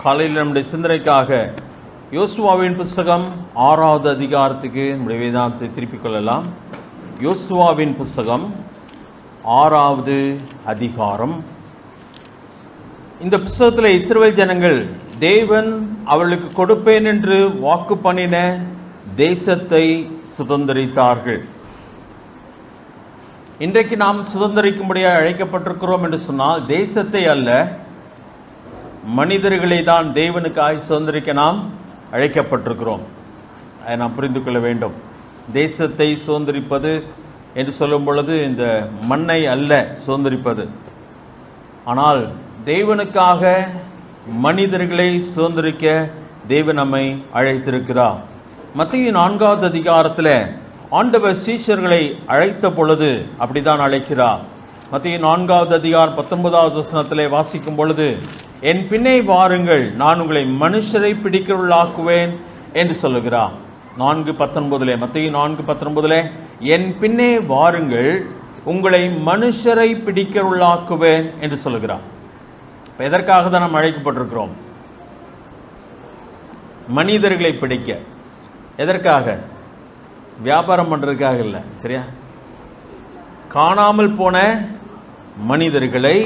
காலையில் நம்முடைய சிந்தனைக்காக யோசுவாவின் புஸ்தகம் 6வது அதிகாரத்துக்கு நம்முடைய வேதாந்தத்தை திருப்பிக் கொள்ளலாம். யோசுவாவின் புஸ்தகம் 6வது அதிகாரம். இந்த புஸ்தகத்தில் இஸ்ரவேல் ஜனங்கள் தேவன் அவர்களுக்கு கொடுப்பேன் என்று வாக்கு பண்ணின தேசத்தை சுதந்தரித்தார்கள். இன்றைக்கு நாம் சுதந்தரிக்கும்படியாக அழைக்கப்பட்டிருக்கிறோம் என்று சொன்னால் தேசத்தை அல்ல, மனிதர்களை தான் தேவனுக்காய் சுதந்தரிக்க நாம் அழைக்கப்பட்டிருக்கிறோம். அதை நாம் புரிந்து கொள்ள வேண்டும். தேசத்தை சுதந்தரிப்பது என்று சொல்லும் பொழுது இந்த மண்ணை அல்ல சுதந்தரிப்பது, ஆனால் தேவனுக்காக மனிதர்களை சுதந்தரிக்க தேவன் நம்மை அழைத்திருக்கிறார். மத்தேயு 4வது அதிகாரத்தில் ஆண்டவர் சீஷர்களை அழைத்த பொழுது அப்படிதான் அழைக்கிறார். மத்தேயு 4வது அதிகாரம் 19வது வசனத்திலே வாசிக்கும் பொழுது, என் பின்னே வாருங்கள், நான் உங்களை மனுஷரை பிடிக்கிறவர்களாக்குவேன் என்று சொல்லுகிறார். 4:19 மத்தேயு 4:19 என் பின்னே வாருங்கள், உங்களை மனுஷரை பிடிக்கிறவர்களாக்குவேன் என்று சொல்லுகிறார். எதற்காக தான் நாம் அழைக்கப்பட்டிருக்கிறோம்? மனிதர்களை பிடிக்க. எதற்காக? வியாபாரம் பண்றதுக்காக இல்லை, சரியா? காணாமல் போன மனிதர்களை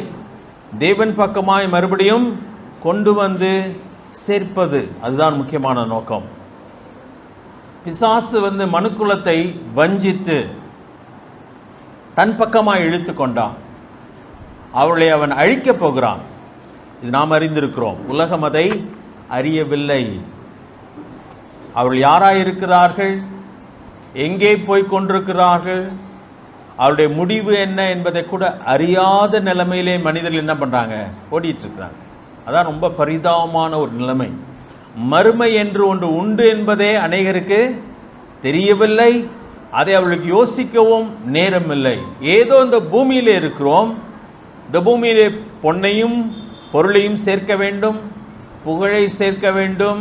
தேவன் பக்கமாய் மறுபடியும் கொண்டு வந்து சேர்ப்பது, அதுதான் முக்கியமான நோக்கம். பிசாசு மனுக்குலத்தை வஞ்சித்து தன் பக்கமாய் இழுத்து கொண்டான். அவளை அவன் அழிக்கப் போகிறான். இது நாம் அறிந்திருக்கிறோம். உலகம் அதை அறியவில்லை. அவர்கள் யாராயிருக்கிறார்கள், எங்கே போய் கொண்டிருக்கிறார்கள், அவருடைய முடிவு என்ன என்பதை கூட அறியாத நிலைமையிலே மனிதர்கள் என்ன பண்றாங்க? ஓடிட்டு இருக்கிறாங்க. அதான் ரொம்ப பரிதாபமான ஒரு நிலைமை. மறுமை என்று ஒன்று உண்டு என்பதே அநேகருக்கு தெரியவில்லை. அதை அவர்களுக்கு யோசிக்கவும் நேரம் இல்லை. ஏதோ இந்த பூமியிலே இருக்கிறோம், இந்த பூமியிலே பொன்னையும் பொருளையும் சேர்க்க வேண்டும், புகழை சேர்க்க வேண்டும்,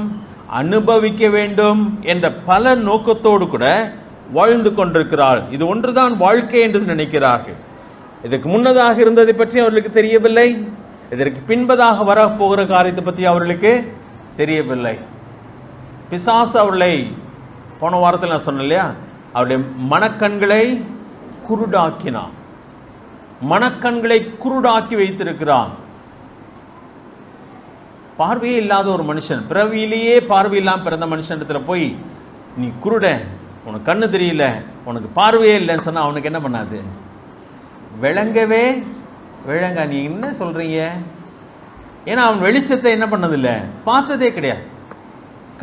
அனுபவிக்க வேண்டும் என்ற பல நோக்கத்தோடு கூட வாழ்ந்து கொண்டிருக்கிறாள். இது ஒன்றுதான் வாழ்க்கை என்று நினைக்கிறார்கள். இதற்கு முன்னதாக இருந்ததை பற்றி அவர்களுக்கு தெரியவில்லை. இதற்கு பின்பதாக வரப்போகிற காரியத்தை பற்றி அவர்களுக்கு தெரியவில்லை. பிசாசு அவர்களை, போன வாரத்தில் நான் சொன்னேன் இல்லையா, அவருடைய மனக்கண்களை குருடாக்கினான். மனக்கண்களை குருடாக்கி வைத்திருக்கிறான். பார்வையே இல்லாத ஒரு மனுஷன், பிறவியிலேயே பார்வையில்லாமல் பிறந்த மனுஷன் போய் நீ குருட, உனக்கு கண்ணு தெரியல, உனக்கு பார்வையே இல்லைன்னு சொன்னா அவனுக்கு என்ன பண்ணாது? விளங்கவே விளங்க. நீ என்ன சொல்றீங்க? ஏன்னா அவன் வெளிச்சத்தை என்ன பண்ணதில்லை, பார்த்ததே கிடையாது.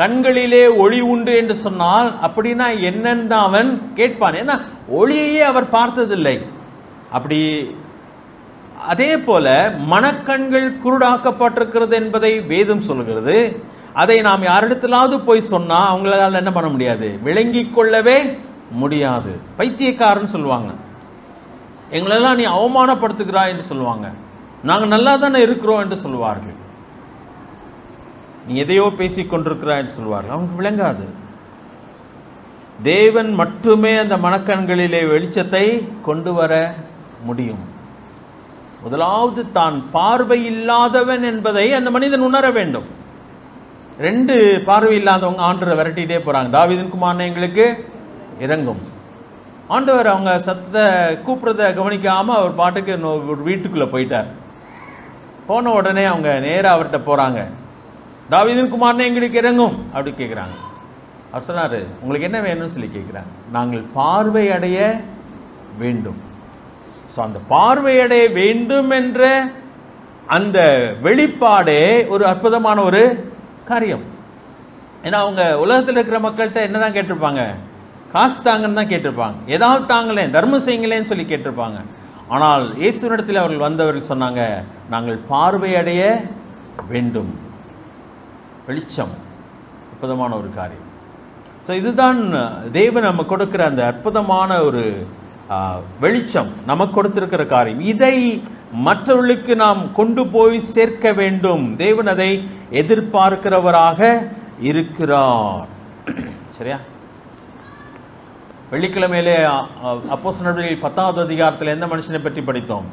கண்களிலே ஒளி உண்டு என்று சொன்னால் அப்படின்னா என்னன்னு தான் அவன் கேட்பான். ஏன்னா ஒளியையே அவர் பார்த்ததில்லை. அப்படி அதே போல மனக்கண்கள் குருடாக்கப்பட்டிருக்கிறது என்பதை வேதம் சொல்கிறது. அதை நாம் யாரிடத்திலாவது போய் சொன்னா அவங்களால என்ன பண்ண முடியாது? விளங்கி கொள்ளவே முடியாது. பைத்தியக்காரன்னு சொல்லுவாங்க. எங்களெல்லாம் நீ அவமானப்படுத்துகிறாய் என்று சொல்லுவாங்க. நாங்கள் நல்லா தானே இருக்கிறோம் என்று சொல்லுவார்கள். நீ எதையோ பேசிக் கொண்டிருக்கிறாய் என்று சொல்லுவார்கள். அவங்களுக்கு விளங்காது. தேவன் மட்டுமே அந்த மனக்கண்களிலே வெளிச்சத்தை கொண்டு வர முடியும். முதலாவது தான் பார்வை இல்லாதவன் என்பதை அந்த மனிதன் உணர வேண்டும். 2 பார்வை இல்லாதவங்க ஆண்டவரை விரட்டிட்டே போறாங்க. தாவீதின் குமாரனே எங்களுக்கு இறங்கும். ஆண்டவர் அவங்க சத்தத்தை கூப்பிடுறத கவனிக்காம அவர் பாட்டுக்கு ஒரு வீட்டுக்குள்ள போயிட்டார். போன உடனே அவங்க நேராக அவர்கிட்ட போறாங்க. தாவீதின் குமாரனே எங்களுக்கு இறங்கும் அப்படி கேட்குறாங்க. அவர் சொன்னாரு, உங்களுக்கு என்ன வேணும்னு சொல்லி கேட்குறாங்க. நாங்கள் பார்வை அடைய வேண்டும். ஸோ அந்த பார்வையடைய வேண்டும் என்ற அந்த வெளிப்பாடே ஒரு அற்புதமான ஒரு காரியம். ஏன்னா அவங்க உலகத்தில் இருக்கிற மக்கள்கிட்ட என்னதான் கேட்டிருப்பாங்க? காசு தாங்கன்னு தான் கேட்டிருப்பாங்க. ஏதாவது தாங்களேன், தர்மம் செய்யுங்களேன்னு சொல்லி கேட்டிருப்பாங்க. ஆனால் இயேசுவினிடத்தில் அவர்கள் வந்தவர்கள் சொன்னாங்க, நாங்கள் பார்வையடைய வேண்டும். வெளிச்சம் அற்புதமான ஒரு காரியம். ஸோ இதுதான் தேவன் நம்ம கொடுக்கிற அந்த அற்புதமான ஒரு வெளிச்சம், நமக்கு கொடுத்திருக்கிற காரியம். இதை மற்றவர்களுக்கு நாம் கொண்டு போய் சேர்க்க வேண்டும். தேவன் அதை எதிர்பார்க்கிறவராக இருக்கிறார். சரியா? வெள்ளிக்கிழமையிலே அப்போஸ்தலர்கள் 10வது அதிகாரத்தில் எந்த மனுஷனை பற்றி படித்தோம்?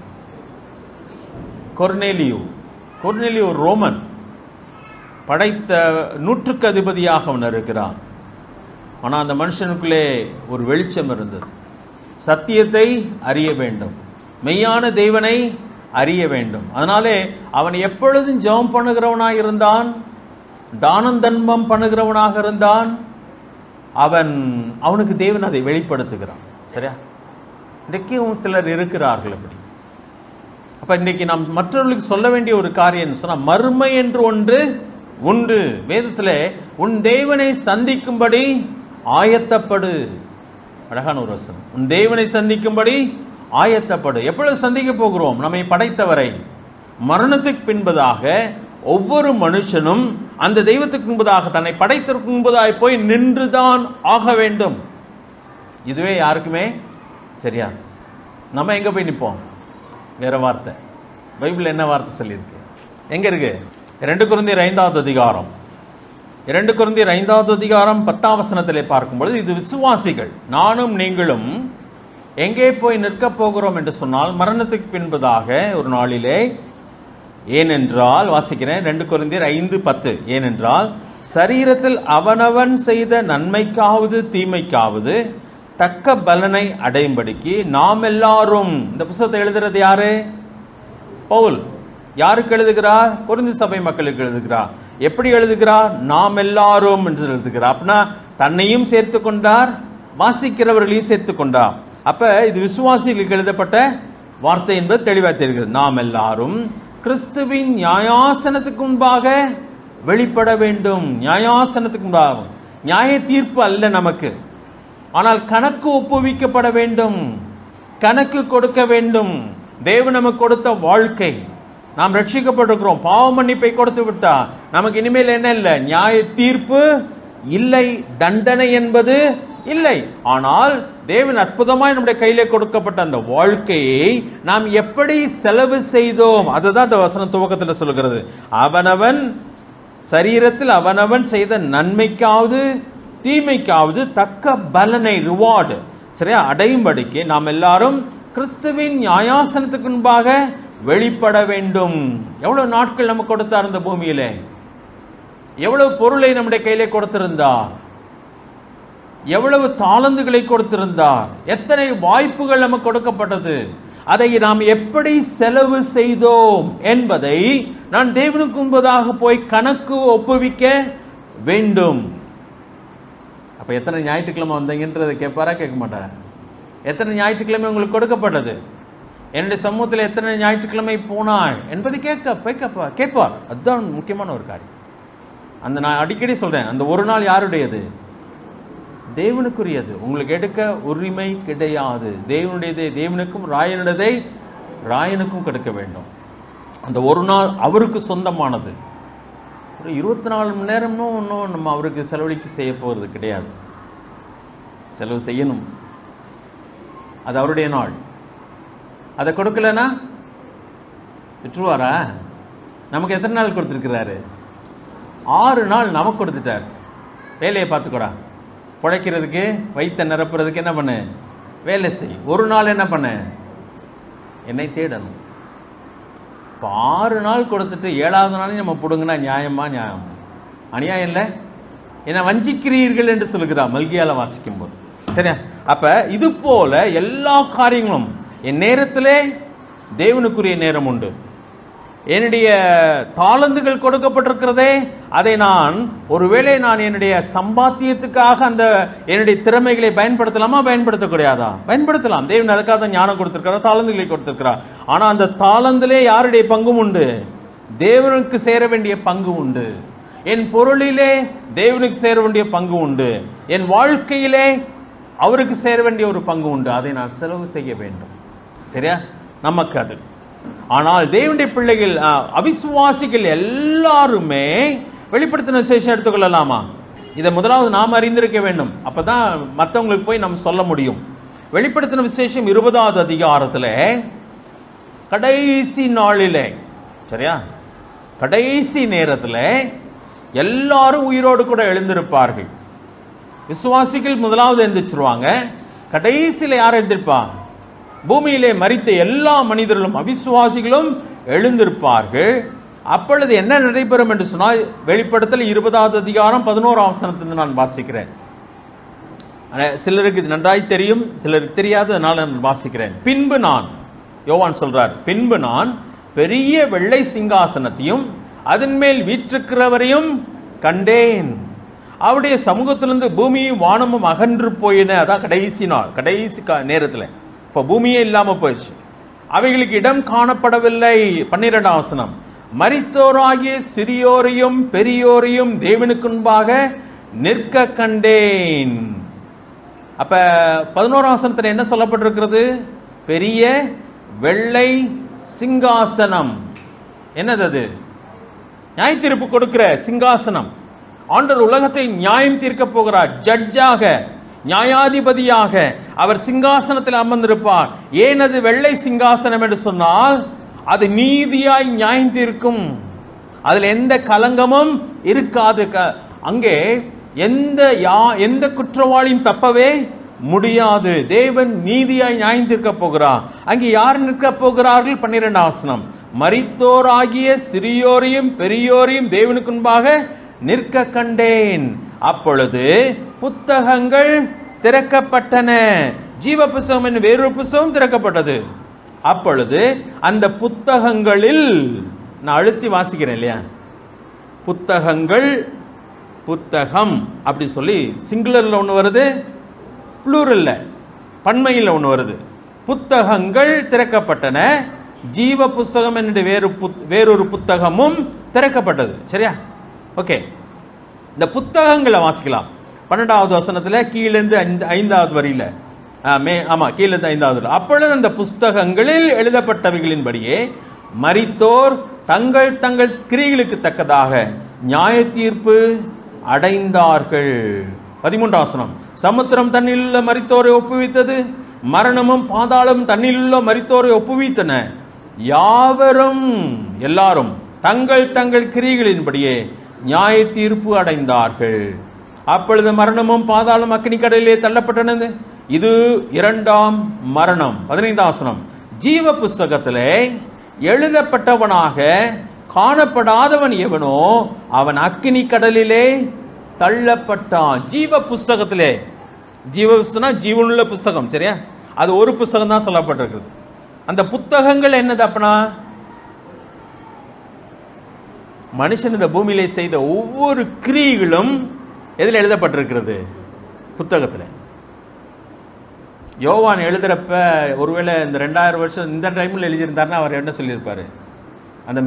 கொர்நேலியு. கொர்நேலியு ஒரு ரோமன். படைத்த 100க்கு அதிபதியாக அவன் இருக்கிறான். ஆனால் அந்த மனுஷனுக்குள்ளே ஒரு வெளிச்சம் இருந்தது. சத்தியத்தை அறிய வேண்டும், மெய்யான தேவனை அறிய வேண்டும். அதனாலே அவன் எப்பொழுதும் ஜெபம் பண்ணுகிறவனாக இருந்தான், தானம் தர்மம் பண்ணுகிறவனாக இருந்தான். அவனுக்கு தேவன் அதை வெளிப்படுத்துகிறான். சரியா? இன்றைக்கும் சிலர் இருக்கிறார்கள் அப்படி. அப்ப இன்றைக்கு நாம் மற்றவர்களுக்கு சொல்ல வேண்டிய ஒரு காரியம் சொன்னா, மறுமை என்று ஒன்று உண்டு. வேதத்திலே உன் தேவனை சந்திக்கும்படி ஆயத்தப்படு. அழகான ஒரு வசனம். உன் தேவனை சந்திக்கும்படி ஆயத்தப்படு. எப்பொழுது சந்திக்க போகிறோம்? நம்மை படைத்தவரை. மரணத்துக்கு பின்பதாக ஒவ்வொரு மனுஷனும் அந்த தெய்வத்துக்கு முன்பதாக, தன்னை படைத்ததற்கு முன்பதாக போய் நின்றுதான் ஆக வேண்டும். இதுவே யாருக்குமே தெரியாது. நம்ம எங்க போய் நிற்போம்? வேற வார்த்தை. பைபிள் என்ன வார்த்தை சொல்லியிருக்கு? எங்க இருக்கு? 2 கொரிந்தியர் 5வது அதிகாரம். 2 கொரிந்தியர் 5வது அதிகாரம் 10ஆம் வசனத்திலே பார்க்கும்பொழுது, இது விசுவாசிகள் நானும் நீங்களும் எங்கே போய் நிற்கப் போகிறோம் என்று சொன்னால், மரணத்துக்கு பின்பதாக ஒரு நாளிலே. ஏனென்றால், வாசிக்கிறேன் 2 கொரிந்தியர் 5:10. ஏனென்றால் சரீரத்தில் அவனவன் செய்த நன்மைக்காவது தீமைக்காவது தக்க பலனை அடையும்படிக்கு நாம் எல்லாரும். இந்த புத்தகத்தை எழுதுறது யாரு? பவுல். யாருக்கு எழுதுகிறார்? கொரிந்து சபை மக்களுக்கு எழுதுகிறார். எப்படி எழுதுகிறார்? நாம் எல்லாரும் என்று எழுதுகிறார். அப்படின்னா தன்னையும் சேர்த்து கொண்டார், வாசிக்கிறவர்களையும் சேர்த்து கொண்டார். அப்ப இது விசுவாசிகளுக்கு எழுதப்பட்ட வார்த்தை என்பது தெளிவாக தெரிகிறது. நாம் எல்லாரும் கிறிஸ்துவின் நியாயாசனத்துக்கு முன்பாக வெளிப்பட வேண்டும். நியாயாசனத்துக்கு முன்பாக, நியாய தீர்ப்பு அல்ல நமக்கு, ஆனால் கணக்கு ஒப்புவிக்கப்பட வேண்டும், கணக்கு கொடுக்க வேண்டும். தேவன் நமக்கு கொடுத்த வாழ்க்கை, நாம் ரட்சிக்கப்பட்டிருக்கிறோம், பாவ மன்னிப்பை கொடுத்து விட்டா நமக்கு இனிமேல் என்ன இல்லை? நியாய தீர்ப்பு இல்லை, தண்டனை என்பது இல்லை. ஆனால் தேவன் அற்புதமாய் நம்முடைய கையிலே கொடுக்கப்பட்ட அந்த வாழ்க்கையை நாம் எப்படி செலவு செய்தோம், அதுதான் இந்த வசனம் துவக்கத்தில் சொல்கிறது. அவனவன் சரீரத்தில் அவனவன் செய்த நன்மைக்காவது தீமைக்காவது தக்க பலனை, ரிவார்டு, சரியா, அடையும்படிக்கு நாம் எல்லாரும் கிறிஸ்துவின் நியாயாசனத்துக்கு முன்பாக வெளிப்பட வேண்டும். எவ்வளவு நாட்கள் நமக்கு கொடுத்தார் இந்த பூமியிலே? எவ்வளவு பொருளை நம்முடைய கையிலே கொடுத்திருந்தார்? எவ்வளவு தாளந்துகளை கொடுத்திருந்தார்? எத்தனை வாய்ப்புகள் நமக்கு கொடுக்கப்பட்டது? அதை நாம் எப்படி செலவு செய்தோம் என்பதை நான் தேவனுக்கு முன்பதாக போய் கணக்கு ஒப்புவிக்க வேண்டும். அப்ப எத்தனை ஞாயிற்றுக்கிழமை வந்தீங்கன்றதை கேட்பாரா? கேட்க மாட்டாரா? எத்தனை ஞாயிற்றுக்கிழமை உங்களுக்கு கொடுக்கப்பட்டது? என்னுடைய சமூகத்தில் எத்தனை ஞாயிற்றுக்கிழமை போனாய் என்பதை கேட்பார். அதுதான் முக்கியமான ஒரு காரியம். அந்த நான் அடிக்கடி சொல்றேன், அந்த ஒரு நாள் யாருடையது? தேவனுக்குரியது. உங்களுக்கு எடுக்க உரிமை கிடையாது. தேவனுடையதை தேவனுக்கும், ராயனுடையதை ராயனுக்கும் கொடுக்க வேண்டும். அந்த ஒரு நாள் அவருக்கு சொந்தமானது. ஒரு 24 மணி நேரமும் ஒன்றும் நம்ம அவருக்கு செலவழிக்க செய்ய போகிறது கிடையாது. செலவு செய்யணும், அது அவருடைய நாள். அதை கொடுக்கலன்னா விட்டுருவாரா? நமக்கு எத்தனை நாள் கொடுத்துருக்கிறாரு? 6 நாள் நமக்கு கொடுத்துட்டார். வேலையை பார்த்துக்கூடா, பிழைக்கிறதுக்கு, வயிற்றை நிரப்புறதுக்கு என்ன பண்ணு? வேலை செய். ஒரு நாள் என்ன பண்ண? என்னை தேடணும். இப்போ 6 நாள் கொடுத்துட்டு 7வது நாளையும் நம்ம பிடுங்கினா நியாயமா? நியாயம்? அநியாயம் இல்லை. என்னை வஞ்சிக்கிறீர்கள் என்று சொல்கிறார் மல்கியால வாசிக்கும் போது. சரியா? அப்ப இது போல எல்லா காரியங்களும் என் நேரத்திலே தேவனுக்குரிய நேரம் உண்டு. என்னுடைய தாளந்துகள் கொடுக்கப்பட்டிருக்கிறதே, அதை நான் ஒருவேளை நான் என்னுடைய சம்பாத்தியத்துக்காக அந்த என்னுடைய திறமைகளை பயன்படுத்தலாமா? பயன்படுத்தக்கூடாதா? பயன்படுத்தலாம். தேவன் அதுக்காக தான் ஞானம் கொடுத்திருக்கிறார், தாளந்துகளை கொடுத்திருக்கிறார். ஆனால் அந்த தாளந்திலே யாருடைய பங்கும் உண்டு? தேவனுக்கு சேர வேண்டிய பங்கு உண்டு. என் பொருளிலே தேவனுக்கு சேர வேண்டிய பங்கு உண்டு. என் வாழ்க்கையிலே அவருக்கு சேர வேண்டிய ஒரு பங்கு உண்டு. அதை நான் செலவு செய்ய வேண்டும். சரியா? நமக்கு அது. ஆனால் தேவனுடைய பிள்ளைகள், அவிசுவாசிகள் எல்லாருமே வெளிப்படுத்தின விசேஷம் எடுத்துக்கொள்ளலாமா? இதை முதலாவது நாம் அறிந்திருக்க வேண்டும். அப்பதான் மற்றவங்களுக்கு போய் நம்ம சொல்ல முடியும். வெளிப்படுத்தின விசேஷம் 20வது அதிகாரத்தில் கடைசி நாளிலே, சரியா, கடைசி நேரத்தில் எல்லாரும் உயிரோடு கூட எழுந்திருப்பார்கள். விசுவாசிகள் முதலாவது எழுந்திருச்சிருவாங்க. கடைசியில் யார் எழுந்திருப்பா? பூமியிலே மரித்த எல்லா மனிதர்களும், அவிசுவாசிகளும் எழுந்திருப்பார்கள். அப்பொழுது என்ன நடைபெறும் என்று சொன்னால், வெளிப்படுத்தல் 20வது அதிகாரம் 11ஆம் வசனத்திலிருந்து நான் வாசிக்கிறேன். சிலருக்கு இது நன்றாய் தெரியும், சிலருக்கு தெரியாது, அதனால நான் வாசிக்கிறேன். பின்பு நான், யோவான் சொல்றார், பின்பு நான் பெரிய வெள்ளை சிங்காசனத்தையும் அதன் மேல் வீற்றிருக்கிறவரையும் கண்டேன். அவருடைய சமூகத்திலிருந்து பூமியும் வானமும் அகன்று போயின. அதான் கடைசி நாள், கடைசி நேரத்தில். இப்போ பூமியே இல்லாமல் போயிடுச்சு. அவைகளுக்கு இடம் காணப்படவில்லை. 12ஆம் வசனம், மரித்தோராகிய சிறியோரையும் பெரியோரையும் தேவனுக்கு முன்பாக நிற்க கண்டேன். அப்ப 11ஆம் வசனத்தில் என்ன சொல்லப்பட்டிருக்கிறது? பெரிய வெள்ளை சிங்காசனம். என்னது அது? நியாய தீர்ப்பு கொடுக்கிற சிங்காசனம். ஆண்டவர் உலகத்தை நியாயம் தீர்க்க போகிறார். ஜட்ஜாக, நியாயாதிபதியாக அவர் சிங்காசனத்தில் அமர்ந்திருப்பார். ஏன் அது வெள்ளை சிங்காசனம் என்று சொன்னால், அது நீதியாய் நியாயம் தீர்க்கும். அதில் எந்த கலங்கமும் இருக்காது. அங்கே எந்த குற்றவாளியும் தப்பவே முடியாது. தேவன் நீதியாய் நியாயம் தீர்க்க போகிறார். அங்கே யார் நிற்க போகிறார்கள்? 12ஆம் வசனம், மரித்தோராகிய சிறியோரையும் பெரியோரையும் தேவனுக்கு முன்பாக நிற்க கண்டேன். அப்பொழுது புத்தகங்கள் திறக்கப்பட்டன. ஜீவ புஸ்தகம் என்னும் வேறொரு புஸ்தகம் திறக்கப்பட்டது. அப்பொழுது அந்த புத்தகங்களில், நான் அழுத்தி வாசிக்கிறேன் இல்லையா, புத்தகங்கள், புத்தகம் அப்படி சொல்லி சிங்குலர்ல ஒன்று வருது, ப்ளூரல்ல பன்மையில் ஒன்று வருது. புத்தகங்கள் திறக்கப்பட்டன, ஜீவ புஸ்தகம் என்ற வேறொரு புத்தகமும் திறக்கப்பட்டது. சரியா? ஓகே, இந்த புத்தகங்களை வாசிக்கலாம். 12வது வசனத்தில் கீழிருந்து 5வது வரியில, கீழிருந்து 5வது வரி. அப்பொழுது அந்த புஸ்தகங்களில் எழுதப்பட்டவைகளின்படியே மரித்தோர் தங்கள் தங்கள் கிரியைகளுக்கு தக்கதாக நியாய தீர்ப்பு அடைந்தார்கள். 13ஆம் வசனம், சமுத்திரம் தண்ணிலுள்ள மரித்தோரை ஒப்புவித்தது, மரணமும் பாதாளம் தண்ணிலுள்ள மரித்தோரை ஒப்புவித்தன. யாவரும், எல்லாரும் தங்கள் தங்கள் கிரியைகளின்படியே நியாய தீர்ப்பு அடைந்தார்கள். அப்பொழுது மரணமும் பாதாளம் அக்கினி கடலிலே தள்ளப்பட்டனது. இது 2ஆம் மரணம். 15ஆம் வசனம், ஜீவ புஸ்தகத்திலே எழுதப்பட்டவனாக காணப்படாதவன் எவனோ அவன் அக்கினி கடலிலே தள்ளப்பட்டான். ஜீவ புஸ்தகத்திலே, ஜீவ புஸ்தகம் ஜீவனுள்ள புஸ்தகம். சரியா? அது ஒரு புஸ்தகம் தான் சொல்லப்பட்டிருக்குது. அந்த புத்தகங்கள் என்னது அப்பனா? மனுஷன் இந்த பூமியிலே செய்த ஒவ்வொரு கிரியைகளும் எதில் எழுதப்பட்டிருக்கிறது? புத்தகத்தில். யோவான் எழுதுறப்ப ஒருவேளை இந்த 2000 வருஷம் இந்த டைமில் எழுதியிருந்தாருன்னா அவர் என்ன சொல்லியிருப்பாரு? அந்த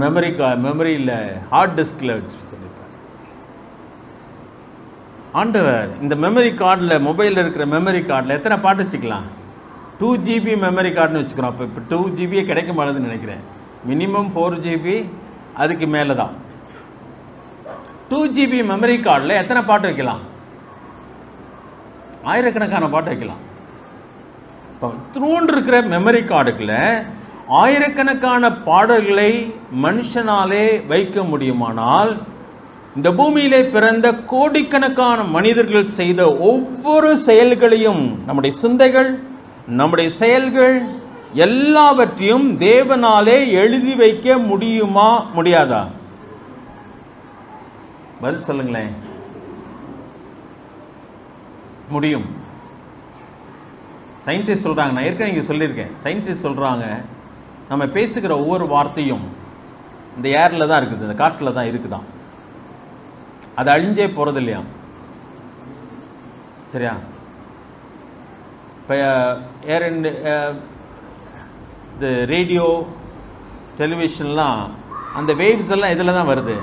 மெமரியில் ஹார்ட் டிஸ்கில் வச்சு சொல்லியிருப்பார். ஆண்டவர் இந்த மெமரி கார்டில், மொபைலில் இருக்கிற மெமரி கார்டில் எத்தனை பாட்டு வச்சுக்கலாம்? 2 GB மெமரி கார்டுன்னு வச்சுக்கிறோம். அப்போ 2 GB கிடைக்க மாட்டேதுன்னு நினைக்கிறேன். மினிமம் 4 GB, அதுக்கு மேலே தான். 2 GB மெமரி கார்டில் எத்தனை பாட்டு வைக்கலாம்? ஆயிரக்கணக்கான பாட்டு வைக்கலாம். இப்போ தூண்டு இருக்கிற மெமரி கார்டுக்குள்ள ஆயிரக்கணக்கான பாடல்களை மனுஷனாலே வைக்க முடியுமானால், இந்த பூமியிலே பிறந்த கோடிக்கணக்கான மனிதர்கள் செய்த ஒவ்வொரு செயல்களையும், நம்முடைய சிந்தைகள், நம்முடைய செயல்கள் எல்லாவற்றையும் தேவனாலே எழுதி வைக்க முடியுமா, முடியாதா? பதில் சொல்லுங்களேன். முடியும். சயின்டிஸ்ட் சொல்றாங்க, நான் ஏற்கனவே இங்கே சொல்லியிருக்கேன், சயின்டிஸ்ட் சொல்றாங்க, நம்ம பேசுகிற ஒவ்வொரு வார்த்தையும் இந்த ஏரில் தான் இருக்குது, இந்த காற்றில் தான் இருக்குதான். அது அழிஞ்சே போகிறது இல்லையா? சரியா? இப்போ இந்த ரேடியோ, டெலிவிஷன்லாம் அந்த வேவ்ஸ் எல்லாம் இதில் தான் வருது,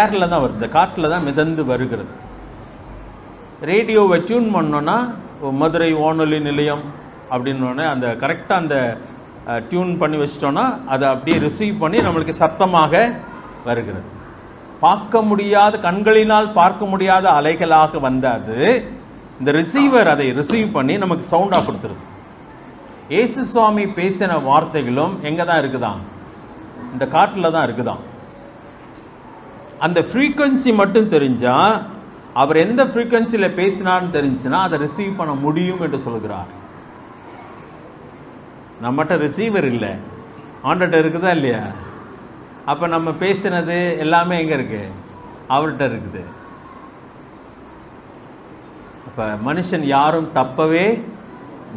ஏரில் தான் வருது, இந்த காற்றில் தான் மிதந்து வருகிறது. ரேடியோவை டியூன் பண்ணோன்னா மதுரை வானொலி நிலையம் அப்படின்னோடனே அந்த கரெக்டாக அந்த டியூன் பண்ணி வச்சிட்டோன்னா அதை அப்படியே ரிசீவ் பண்ணி நம்மளுக்கு சத்தமாக வருகிறது. பார்க்க முடியாத, கண்களினால் பார்க்க முடியாத அலைகளாக வந்த அது, இந்த ரிசீவர் அதை ரிசீவ் பண்ணி நமக்கு சவுண்டாக கொடுத்துருது. இயேசு சுவாமி பேசின வார்த்தைகளும் எங்கே தான் இருக்குதான்? இந்த காட்டில் தான் இருக்குதான். அந்த ஃப்ரீக்வன்சி மட்டும் தெரிஞ்சால், அவர் எந்த ஃப்ரீக்வன்சியில் பேசினார்னு தெரிஞ்சுன்னா அதை ரிசீவ் பண்ண முடியும் என்று சொல்கிறார். நம்மகிட்ட ரிசீவர் இல்லை, ஆண்டர்கிட்ட இருக்குதா இல்லையா? அப்போ நம்ம பேசினது எல்லாமே எங்கே இருக்கு? அவர்கிட்ட இருக்குது. அப்போ மனுஷன் யாரும் தப்பவே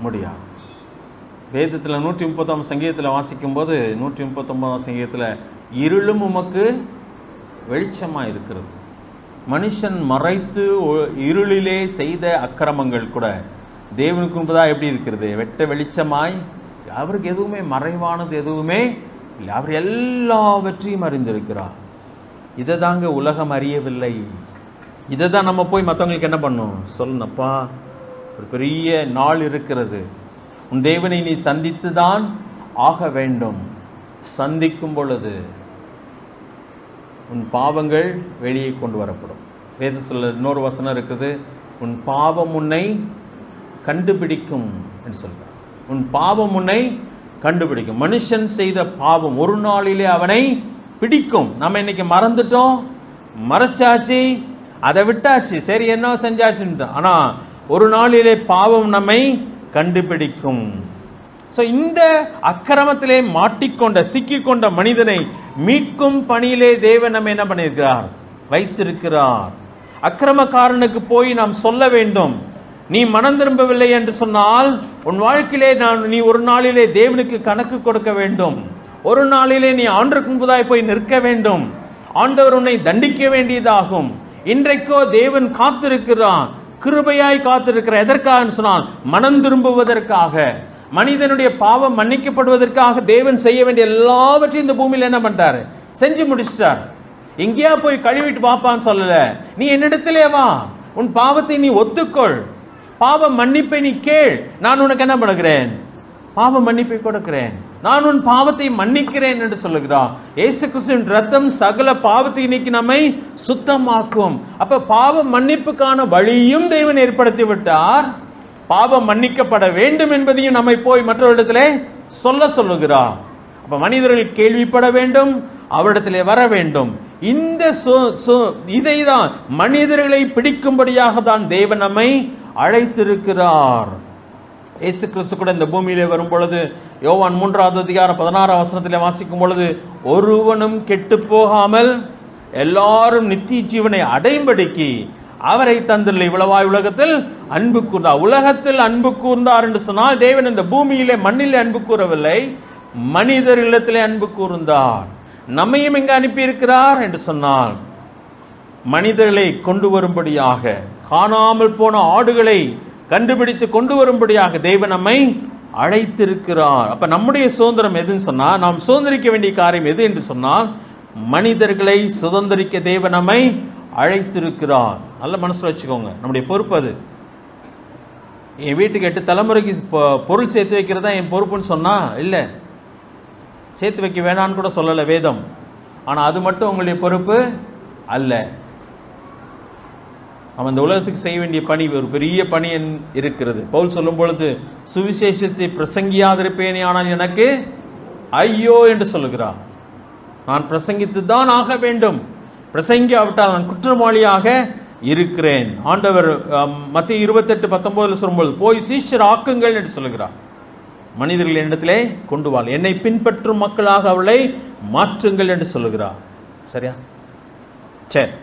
முடியாது. வேதத்தில் 139 சங்கீதத்தில் வாசிக்கும்போது 139 சங்கீதத்தில் இருளும் உமக்கு வெளிச்சமாக இருக்கிறது. மனுஷன் மறைத்து இருளிலே செய்த அக்கிரமங்கள் கூட தேவனுக்கு முன்பதாக எப்படி இருக்கிறது? வெட்ட வெளிச்சமாய். அவருக்கு எதுவுமே மறைவானது எதுவுமே இல்லை. அவர் எல்லாவற்றையும் அறிந்திருக்கிறார். இதை தாங்க உலகம் அறியவில்லை. இதை தான் நம்ம போய் மற்றவங்களுக்கு என்ன பண்ணணும்? சொல்லணும்ப்பா, ஒரு பெரிய நாள் இருக்கிறது, உன் தேவனை நீ சந்தித்து தான் ஆக வேண்டும். சந்திக்கும் பொழுது உன் பாவங்கள் வெளியே கொண்டு வரப்படும். வேதத்தில் இன்னொரு வசனம் இருக்குது, உன் பாவம் உன்னை கண்டுபிடிக்கும் என்று சொல்கிறார். உன் பாவம் உன்னை கண்டுபிடிக்கும். மனுஷன் செய்த பாவம் ஒரு நாளிலே அவனை பிடிக்கும். நம்ம இன்னைக்கு மறந்துட்டோம், மறைச்சாச்சு, அதை விட்டாச்சு, சரி என்ன செஞ்சாச்சுன்னு. ஆனால் ஒரு நாளிலே பாவம் நம்மை கண்டுபிடிக்கும். ஸோ இந்த அக்கிரமத்திலே மாட்டிக்கொண்ட சிக்கிக்கொண்ட மனிதனை மீட்கும் பணியிலே தேவன் நம்ம என்ன பண்ணியிருக்கிறார்? வைத்திருக்கிறார். அக்கிரமக்காரனுக்கு போய் நாம் சொல்ல வேண்டும், நீ மனம் திரும்பவில்லை என்று சொன்னால் உன் வாழ்க்கையிலே நீ ஒரு நாளிலே தேவனுக்கு கணக்கு கொடுக்க வேண்டும். ஒரு நாளிலே நீ ஆண்டவருக்கு முன்பதாய் போய் நிற்க வேண்டும். ஆண்டவர் உன்னை தண்டிக்க வேண்டியதாகும். இன்றைக்கோ தேவன் காத்திருக்கிறான், கிருபையாய் காத்திருக்கிறார். எதற்காக சொன்னால் மனம் திரும்புவதற்காக, மனிதனுடைய பாவம் மன்னிக்கப்படுவதற்காக தேவன் செய்ய வேண்டிய எல்லாவற்றையும் இந்த பூமியில் என்ன பண்ணிட்டாரு? செஞ்சு முடிச்சிட்டார். எங்கேயா போய் கழுவிட்டு பாப்பான்னு சொல்லல, நீ என்னிடத்திலே வா, உன் பாவத்தை நீ ஒத்துக்கொள், பாவ மன்னிப்பை நீ கேள், நான் உனக்கு என்ன பண்ணுகிறேன்? பாவ மன்னிப்பை கொடுக்கிறேன், நான் உன் பாவத்தை மன்னிக்கிறேன் என்று சொல்லுகிறார். இயேசு கிறிஸ்துவின் ரத்தம் சகல பாவத்தை நீக்கி நம்மை சுத்தமாக்கும். அப்ப பாவ மன்னிப்புக்கான வழியும் தேவன் ஏற்படுத்தி விட்டார். பாவம் மன்னிக்கப்பட வேண்டும் என்பதையும் நம்மை போய் மற்றவரிடத்திலே சொல்லுகிறார். அப்ப மனிதர்கள் கேள்விப்பட வேண்டும், அவரிடத்திலே வர வேண்டும். இந்த இதைதான் மனிதர்களை பிடிக்கும்படியாக தான் தேவன் நம்மை அழைத்திருக்கிறார். இயேசு கிறிஸ்து கூட இந்த பூமியிலே வரும் பொழுது யோவான் 3:16 வாசிக்கும் பொழுது, ஒருவனும் கெட்டு போகாமல் எல்லாரும் நித்திய ஜீவனை அடையும்படிக்கு அவரை தந்துள்ள இவ்வளவாய் உலகத்தில் அன்பு கூர்ந்தார். உலகத்தில் அன்பு கூர்ந்தார் என்று சொன்னால் தேவன் இந்த பூமியிலே மண்ணிலே அன்பு கூறவில்லை, மனிதர் இல்லத்திலே அன்பு கூர்ந்தார். நம்மையும் எங்க அனுப்பி இருக்கிறார் என்று சொன்னால் மனிதர்களை கொண்டு வரும்படியாக, காணாமல் போன ஆடுகளை கண்டுபிடித்து கொண்டு வரும்படியாக தேவன் நம்மை அழைத்திருக்கிறார். அப்ப நம்முடைய சுதந்திரம் எதுன்னு சொன்னா, நாம் சுதந்திரிக்க வேண்டிய காரியம் எது என்று சொன்னால், மனிதர்களை சுதந்திரிக்க தேவன் நம்மை அழைத்திருக்கிறார். நல்ல மனசுல வச்சுக்கோங்க, நம்முடைய பொறுப்பு அது. என் வீட்டுக்கு 8 தலைமுறைக்கு பொருள் சேர்த்து வைக்கிறது தான் என் பொறுப்புன்னு சொன்னா இல்லை, சேர்த்து வைக்க வேணான்னு கூட சொல்லலை வேதம். ஆனால் அது மட்டும் உங்களுடைய பொறுப்பு அல்ல. அவன் இந்த உலகத்துக்கு செய்ய வேண்டிய பணி, ஒரு பெரிய பணி இருக்கிறது. பவுல் சொல்லும் பொழுது, சுவிசேஷத்தை பிரசங்கியாதிருப்பேனே ஆனால் எனக்கு ஐயோ என்று சொல்லுகிறார். நான் பிரசங்கித்து தான் ஆக வேண்டும், பிரசங்கியாவிட்டால் நான் குற்றவாளியாக இருக்கிறேன். ஆண்டவர் மத்திய 28:19 சொல்லும்போது, போய் சீஷர் ஆக்குங்கள் என்று சொல்லுகிறார். மனிதர்கள் என்னிடத்திலே கொண்டு வா, என்னை பின்பற்றும் மக்களாக அவளை மாற்றுங்கள் என்று சொல்லுகிறார். சரியா? சரி,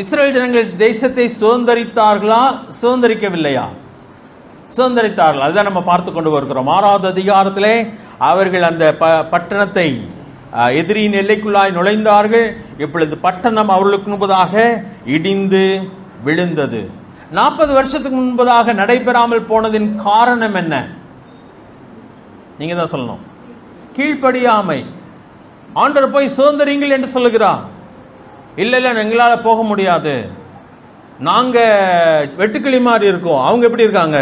இஸ்ரவேல் ஜனங்கள் தேசத்தை சுதந்திரித்தார்களா, சுதந்திரிக்கவில்லையா? சுதந்திரித்தார்கள். அதுதான் நம்ம பார்த்து கொண்டு வருகிறோம். 6வது அதிகாரத்திலே அவர்கள் அந்த பட்டணத்தை எதிரியின் எல்லைக்குள்ளாய் நுழைந்தார்கள். இப்பொழுது பட்டணம் அவர்களுக்கு முன்பதாக இடிந்து விழுந்தது. 40 வருஷத்துக்கு முன்பதாக நடைபெறாமல் போனதின் காரணம் என்ன? நீங்க தான் சொல்லணும். கீழ்ப்படியாமை. ஆண்டவர் போய் சுதந்திரிங்கள் என்று சொல்லுகிறார். இல்லை இல்லை, எங்களால் போக முடியாது, நாங்க வெட்டுக்கிளி மாதிரி இருக்கோம், அவங்க எப்படி இருக்காங்க?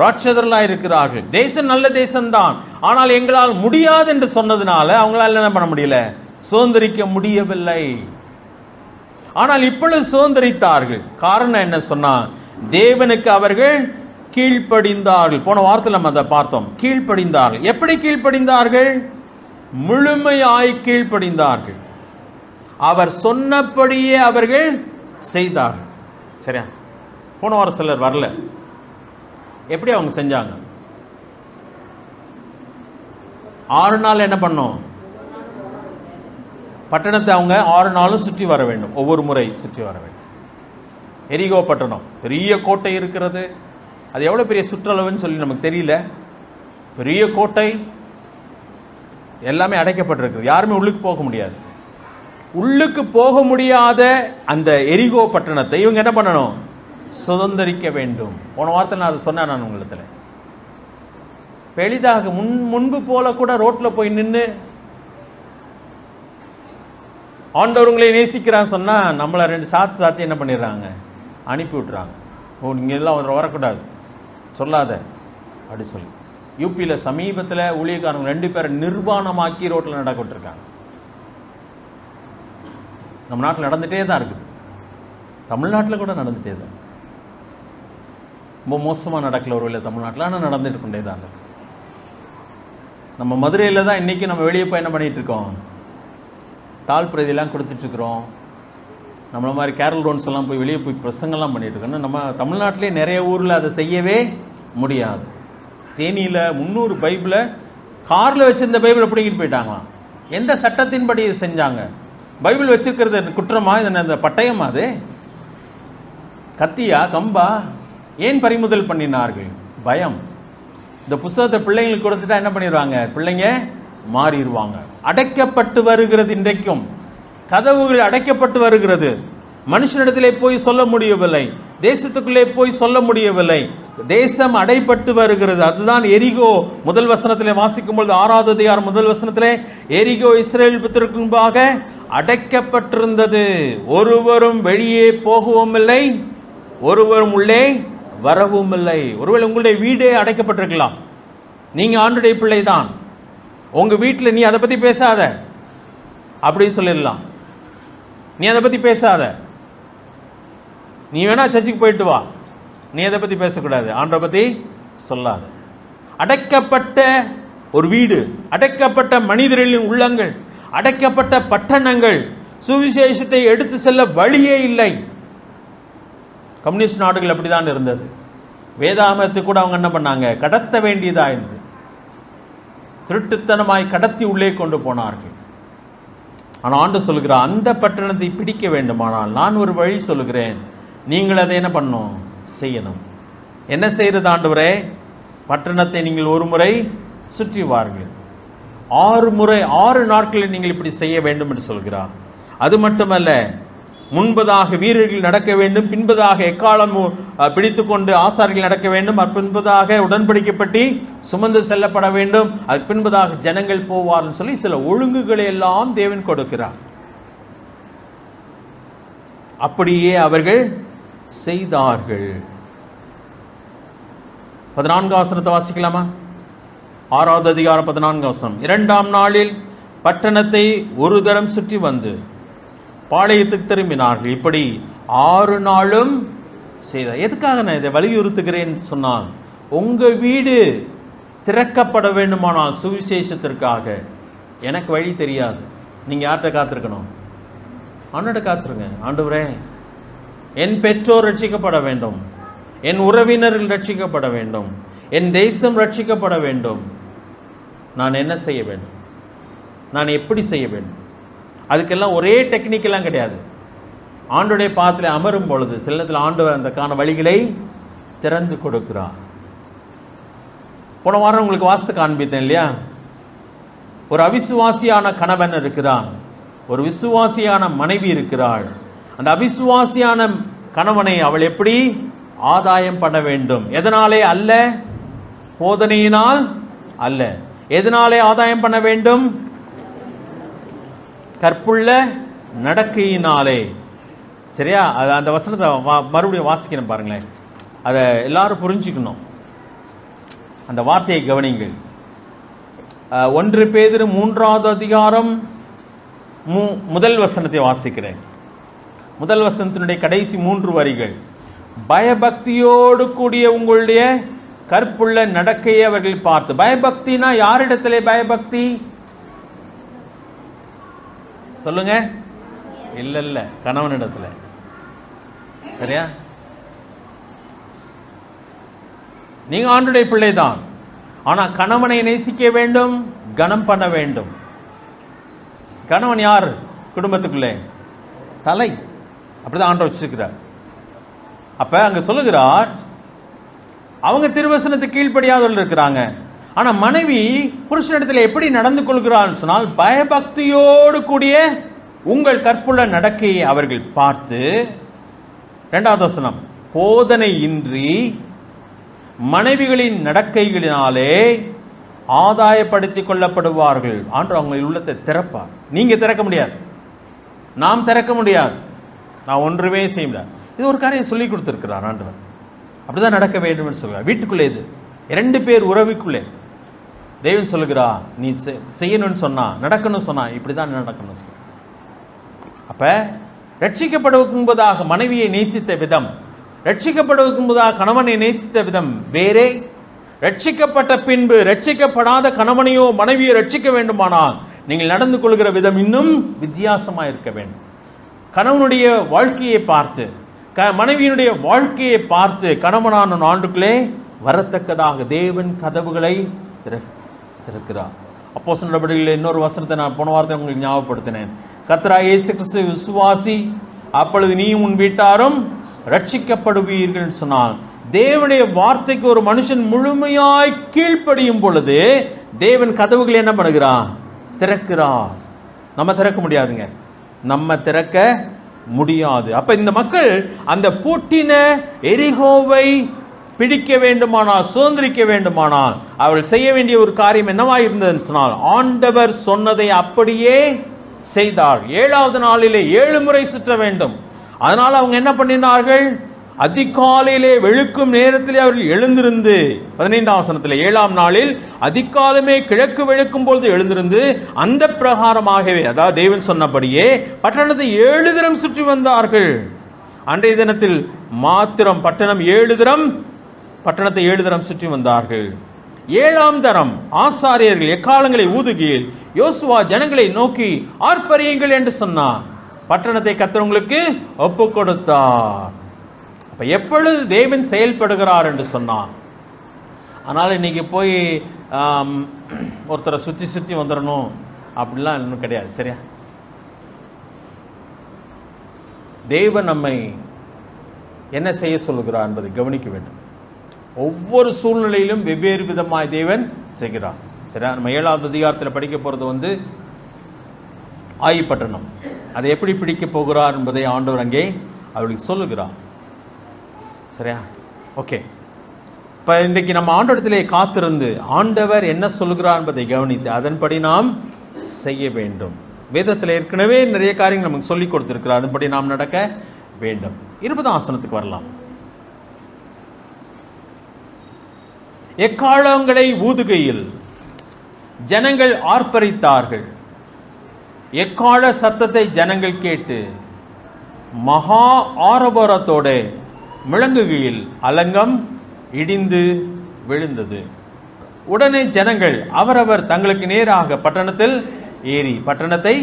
ராட்சதர்களாக இருக்கிறார்கள். தேசம் நல்ல தேசம்தான், ஆனால் எங்களால் முடியாது என்று சொன்னதுனால அவங்களால என்ன பண்ண முடியல? சுதந்திரிக்க முடியவில்லை. ஆனால் இப்பொழுது சுதந்திரித்தார்கள். காரணம் என்ன சொன்னா, தேவனுக்கு அவர்கள் கீழ்ப்படிந்தார்கள். போன வாரத்தில் நம்ம அதை பார்த்தோம். கீழ்ப்படிந்தார்கள். எப்படி கீழ்ப்படிந்தார்கள்? முழுமையாய் கீழ்ப்படிந்தார்கள். அவர் சொன்னபடியே அவர்கள் செய்தார்கள். சரியா? போன வாரம் சிலர் வரல. எப்படி அவங்க செஞ்சாங்க? 6 நாள் என்ன பண்ணும்? பட்டணத்தை அவங்க 6 நாளும் சுற்றி வர வேண்டும். ஒவ்வொரு முறை சுற்றி வர வேண்டும். எரிகோ பட்டணம் பெரிய கோட்டை இருக்கிறது. அது எவ்வளோ பெரிய சுற்றளவுன்னு சொல்லி நமக்கு தெரியல. பெரிய கோட்டை, எல்லாமே அடைக்கப்பட்டிருக்கு. யாருமே உள்ளுக்கு போக முடியாது. உள்ளுக்கு போக முடியாத அந்த எரிகோ பட்டணத்தை இவங்க என்ன பண்ணணும்? சுதந்திரிக்க வேண்டும். போன வாரத்தில் நான் அதை சொன்னேன். நான் உங்களிடத்தில் எளிதாக முன்பு போல கூட ரோட்டில் போய் நின்று ஆண்டவர்களை நேசிக்கிறான்னு சொன்னால் நம்மளை 2 சாத்தி என்ன பண்ணிடுறாங்க? அனுப்பி விட்டுறாங்க. ஓ, நீங்கள் எல்லாம் வரக்கூடாது, சொல்லாத அப்படி சொல்லி. யூபியில் சமீபத்தில் ஊழியக்காரங்க 2 பேரை நிர்வாணமாக்கி ரோட்டில் நடக்க விட்டுருக்காங்க. நம்ம நாட்டில் நடந்துகிட்டே தான் இருக்குது. தமிழ்நாட்டில் கூட நடந்துகிட்டே தான். ரொம்ப மோசமாக நடக்கல ஒரு வேலை தமிழ்நாட்டில், ஆனால் நடந்துட்டு கொண்டே தான் இருக்கு. நம்ம மதுரையில் தான் இன்றைக்கி நம்ம வெளியே போய் என்ன பண்ணிகிட்டு இருக்கோம்? தாழ் பிரதியெல்லாம் கொடுத்துட்ருக்குறோம். நம்மள மாதிரி கேரல் ரோன்ஸ் எல்லாம் போய் வெளியே போய் பிரசங்கெல்லாம் பண்ணிகிட்டு இருக்கோம். நம்ம தமிழ்நாட்டிலே நிறைய ஊரில் அதை செய்யவே முடியாது. தேனியில் 300 பைபிளை காரில் வச்சுருந்த பைபிளை பிடிங்கிட்டு போயிட்டாங்களாம். எந்த சட்டத்தின்படி செஞ்சாங்க? பைபிள் வச்சுருக்கிறது குற்றமா? இது அந்த பட்டயமா? அது கத்தியா கம்பா? ஏன் பறிமுதல் பண்ணினார்கள்? பயம். இந்த புத்தகத்தை பிள்ளைங்களுக்கு கொடுத்துட்டா என்ன பண்ணிடுவாங்க? பிள்ளைங்க மாறிடுவாங்க. அடைக்கப்பட்டு வருகிறது. இன்றைக்கும் கதவுகள் அடைக்கப்பட்டு வருகிறது. மனுஷனிடத்திலே போய் சொல்ல முடியவில்லை, தேசத்துக்குள்ளே போய் சொல்ல முடியவில்லை. தேசம் அடைப்பட்டு வருகிறது. அதுதான் எரிகோ. முதல் வசனத்திலே வாசிக்கும் பொழுது 6வது அதிகாரம் 1 வசனத்திலே எரிகோ இஸ்ரவேல் புத்திரருக்கு முன்பாக அடைக்கப்பட்டிருந்தது. ஒருவரும் வெளியே போகவும் இல்லை, ஒருவரும் உள்ளே வரவும் இல்லை. ஒருவேளை உங்களுடைய வீடே அடைக்கப்பட்டிருக்கலாம். நீங்க ஆண்டுடைய பிள்ளை தான். உங்க வீட்டில் நீ அதை பத்தி பேசாத அப்படின்னு சொல்லிடலாம். நீ அதை பத்தி பேசாத, நீ வேணா சர்ச்சுக்கு போயிட்டு வா, நீ அதை பத்தி பேசக்கூடாது, ஆண்டவரை பத்தி சொல்லாத. அடைக்கப்பட்ட ஒரு வீடு, அடைக்கப்பட்ட மனிதர்களின் உள்ளங்கள், அடைக்கப்பட்ட பட்டணங்கள், சுவிசேஷத்தை எடுத்து செல்ல வழியே இல்லை. கம்யூனிஸ்ட் நாடுகள் அப்படிதான் இருந்தது. வேதாகமத்தை கூட அவங்க என்ன பண்ணாங்க? கடத்த வேண்டியதா இருந்தது. திருட்டுத்தனமாய் கடத்தி உள்ளே கொண்டு போனார்கள். ஆனால் ஆண்டவர் சொல்கிறார், அந்த பட்டணத்தை பிடிக்க வேண்டுமானால் நான் ஒரு வழி சொல்கிறேன், நீங்கள் அதை என்ன பண்ணணும்? செய்யணும். என்ன செய்யறது ஆண்டவரே? பட்டணத்தை நீங்கள் ஒரு முறை சுற்றி வாருங்கள். 6 நாட்களில் நீங்கள் இப்படி செய்ய வேண்டும் என்று சொல்கிறார். அது மட்டுமல்ல, முன்பதாக வீரர்கள் நடக்க வேண்டும், பின்பதாக எக்காலம் பிடித்துக்கொண்டு ஆசாரிகள் நடக்க வேண்டும், பின்பதாக உடன்படிக்கைப்பட்டி சுமந்து செல்லப்பட வேண்டும், அதுக்கு பின்பதாக ஜனங்கள் போவார்னு சொல்லி சில ஒழுங்குகளை எல்லாம் தேவன் கொடுக்கிறார். அப்படியே அவர்கள் செய்தார்கள். 14 வசனத்தை வாசிக்கலாமா? 6வது அதிகாரம் 14 வசனம். 2ஆம் நாளில் பட்டணத்தை ஒரு தரம் சுற்றி வந்து பாளையத்துக்கு திரும்பினார்கள். இப்படி 6 நாளும் செய்தார். எதுக்காக நான் இதை வலியுறுத்துகிறேன் சொன்னால், உங்க வீடு திறக்கப்பட வேண்டுமானால் சுவிசேஷத்திற்காக எனக்கு வழி தெரியாது. நீங்க யார்கிட்ட காத்திருக்கணும்? ஆண்டவரை காத்திருங்க. ஆண்டவரே, என் பெற்றோர் ரட்சிக்கப்பட வேண்டும், என் உறவினர்கள் ரட்சிக்கப்பட வேண்டும், என் தேசம் ரட்சிக்கப்பட வேண்டும். நான் என்ன செய்ய வேண்டும்? நான் எப்படி செய்ய வேண்டும்? அதுக்கெல்லாம் ஒரே டெக்னிக்கெல்லாம் கிடையாது. ஆண்டோடைய பாதத்தில் அமரும் பொழுது சில நேரத்தில் ஆண்டவர் அந்தக்கான வழிகளை திறந்து கொடுக்கிறார். போன வாரம் உங்களுக்கு வாசித்து காண்பித்தேன் இல்லையா? ஒரு அவிசுவாசியான கணவன் இருக்கிறான், ஒரு விசுவாசியான மனைவி இருக்கிறாள். அந்த அவிசுவாசியான கணவனை அவள் எப்படி ஆதாயம் பண்ண வேண்டும்? எதனாலே அல்ல? போதனையினால் அல்ல. எதனாலே ஆதாயம் பண்ண வேண்டும்? கற்புள்ள நடக்கையினாலே. சரியா? அந்த வசனத்தை மறுபடியும் வாசிக்கணும் பாருங்களேன். அதை எல்லாரும் புரிஞ்சுக்கணும். அந்த வார்த்தையை கவனிங்கள். 1 பேதுரு 3வது அதிகாரம் 1 வசனத்தை வாசிக்கிறேன். 1 வசனத்தினுடைய கடைசி 3 வரிகள். பயபக்தியோடு கூடிய உங்களுடைய கற்புள்ள நடக்கையை அவர்கள் பார்த்து. பயபக்தினா யாரிடத்திலே பயபக்தி? சொல்லுங்க. இல்ல, கணவனிடத்துல. சரியா? நீங்க ஆண்டுடைய பிள்ளைதான். ஆனால் கணவனை நேசிக்க வேண்டும், கனம் பண்ண வேண்டும். கணவன் யார்? குடும்பத்துக்குள்ளே தலை. அப்படிதான் ஆண்டவர் வச்சிருக்கிறார். அப்ப அங்க சொல்லுகிறார், அவங்க திருவசனத்துக்கு கீழ்ப்படியாதவர்கள் இருக்கிறாங்க. ஆனா மனைவி புருஷனிடத்தில் எப்படி நடந்து கொள்கிறான்னு சொன்னால், பயபக்தியோடு கூடிய உங்கள் கற்புள்ள நடக்கையை அவர்கள் பார்த்து, 2வது வசனம், போதனை இன்றி மனைவிகளின் நடக்கைகளினாலே ஆதாயப்படுத்திக் கொள்ளப்படுவார்கள். ஆண்டவர் அவங்க உள்ளத்தை திறப்பார். நீங்க திறக்க முடியாது, நாம் திறக்க முடியாது, நான் ஒன்றுமே செய்ய முடியாது. இது ஒரு காரியம் சொல்லி கொடுத்திருக்கிறார் ஆண்டவர். அப்படிதான் நடக்க வேண்டும் என்று சொல்கிறார். வீட்டுக்குள்ளே இது 2 பேர் உறவுக்குள்ளே தேவன் சொல்லுகிறா, நீ செய்யணும்னு சொன்னா, நடக்கணும்னு சொன்னா இப்படிதான் நடக்கணும் சொல்ல. அப்ப ரட்சிக்கப்படுவதாக மனைவியை நேசித்த விதம், ரட்சிக்கப்படுவதாக கணவனை நேசித்த விதம் வேறே. ரட்சிக்கப்பட்ட பின்பு ரட்சிக்கப்படாத கணவனையோ மனைவியை ரட்சிக்க வேண்டுமானால் நீங்கள் நடந்து கொள்கிற விதம் இன்னும் வித்தியாசமாக இருக்க வேண்டும். கணவனுடைய வாழ்க்கையை பார்த்து, மனைவியினுடைய வாழ்க்கையை பார்த்து கணவனான ஆண்டுக்குள்ளே வரத்தக்கதாக தேவன் கதவுகளை திறக்கிறார். அப்போஸ்தலர் நடவடிக்கைகளில் இன்னொரு வசனத்தை நான் போன வாரத்தை உங்களுக்கு ஞாபகப்படுத்தினேன். கர்த்தராகிய இயேசு கிறிஸ்து விசுவாசி, அப்பொழுது நீயும் உன் வீட்டாரும் ரட்சிக்கப்படுவீர்கள் சொன்னால், தேவனுடைய வார்த்தைக்கு ஒரு மனுஷன் முழுமையாய் கீழ்ப்படியும் பொழுது தேவன் கதவுகளை என்ன பண்ணுகிறான்? திறக்கிறார். நம்ம திறக்க முடியாதுங்க, நம்ம திறக்க முடியாது. அப்ப இந்த மக்கள் அந்த பூட்டின எரிகோவை பிடிக்க வேண்டுமானால், சுதந்திரிக்க வேண்டுமானால் அவர்கள் செய்ய வேண்டிய ஒரு காரியம் என்னவாய் இருந்ததுன்னு சொன்னால், ஆண்டவர் சொன்னதை அப்படியே செய்தார். 7வது நாளிலே 7 முறை சுற்ற வேண்டும். அதனால் அவங்க என்ன பண்ணினார்கள்? அதிகாலையிலே வெளுக்கும் நேரத்திலே அவர்கள் எழுந்திருந்து, 15ஆம் வசனத்தில் 7ஆம் நாளில் அதிகாலமே கிழக்கு வெளுக்கும் பொழுது எழுந்திருந்து அந்த பிரகாரமாகவே, அதாவது தேவன் சொன்னபடியே பட்டணத்தை 7 தரம் சுற்றி வந்தார்கள். அன்றைய தினத்தில் மாத்திரம் பட்டணத்தை 7 தரம் சுற்றி வந்தார்கள். 7ஆம் தரம் ஆசாரியர்கள் எக்காலங்களை ஊதுகையில் யோசுவா ஜனங்களை நோக்கி ஆர்ப்பரியுங்கள் என்று சொன்னார். பட்டணத்தை கர்த்தருக்கு ஒப்பு கொடுத்தார். அப்ப எப்பொழுது தேவன் செயல்படுகிறார் என்று சொன்னார். அதனால இன்னைக்கு போய் ஒருத்தரை சுற்றி சுற்றி வந்துடணும் அப்படிலாம் இன்னும் கிடையாது. சரியா? தேவன் நம்மை என்ன செய்ய சொல்லுகிறார் என்பதை கவனிக்க வேண்டும். ஒவ்வொரு சூழ்நிலையிலும் வெவ்வேறு விதமாய் தேவன் செய்கிறார். சரியா? நம்ம 7வது அதிகாரத்தில் படிக்க போறது ஆயிப்பட்டணம். அதை எப்படி பிடிக்க போகிறார் என்பதை ஆண்டவர் அங்கே அவளுக்கு சொல்லுகிறார். சரியா? ஓகே. இப்ப இன்றைக்கு நம்ம ஆண்டவரிடத்திலே காத்திருந்து ஆண்டவர் என்ன சொல்லுகிறார் என்பதை கவனித்து அதன்படி நாம் செய்ய வேண்டும். வேதத்தில் ஏற்கனவே நிறைய காரியங்கள் நமக்கு சொல்லிக் கொடுத்திருக்கிறார், அதன்படி நாம் நடக்க வேண்டும். 20ஆம் வசனத்துக்கு வரலாம். எக்காலங்களை ஊதுகையில் ஜனங்கள் ஆர்ப்பரித்தார்கள். எக்கால சத்தத்தை ஜனங்கள் கேட்டு மகா ஆரவாரத்தோட முழங்குகையில் அலங்கம் இடிந்து விழுந்தது. உடனே ஜனங்கள் அவரவர் தங்களுக்கு நேராக பட்டணத்தில் ஏறி பட்டணத்தை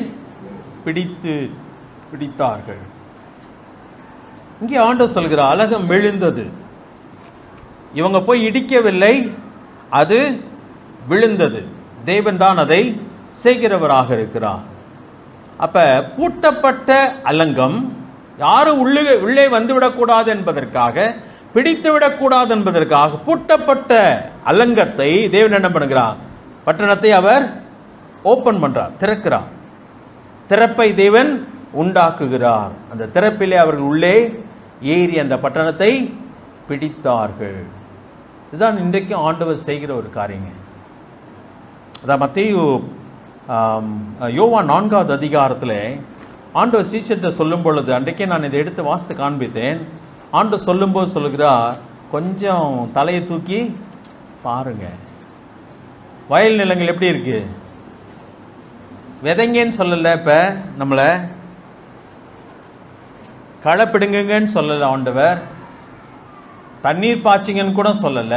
பிடித்தார்கள். இங்கே ஆண்டவர் சொல்கிறார், அலங்கம் விழுந்தது. இவங்க போய் இடிக்கவில்லை, அது விழுந்தது. தேவன் தான் அதை செய்கிறவராக இருக்கிறார். அப்ப பூட்டப்பட்ட அலங்கம், யாரும் உள்ளே வந்துவிடக்கூடாது என்பதற்காக, பிடித்து விடக்கூடாது என்பதற்காக பூட்டப்பட்ட அலங்கத்தை தேவன் என்ன பண்ணுகிறார்? பட்டணத்தை அவர் ஓபன் பண்றார், திறக்கிறார். திறப்பை தேவன் உண்டாக்குகிறார். அந்த திறப்பிலே அவர்கள் உள்ளே ஏறி அந்த பட்டணத்தை பிடித்தார்கள். இதுதான் இன்றைக்கும் ஆண்டவர் செய்கிற ஒரு காரியங்க. அதான் மத்தேயு யோவான் 4வது அதிகாரத்தில் ஆண்டவர் சீஷத்தை சொல்லும் பொழுது, அன்றைக்கே நான் இதை எடுத்து வாசித்து காண்பித்தேன். ஆண்டவர் சொல்லும்போது சொல்லுகிறார், கொஞ்சம் தலையை தூக்கி பாருங்க, வயல் நிலங்கள் எப்படி இருக்கு. விதைங்கன்னு சொல்லல, இப்ப நம்மளை களப்பிடுங்கன்னு சொல்லல ஆண்டவர், தண்ணீர் பாய்ச்சிங்கன்னு கூட சொல்லல.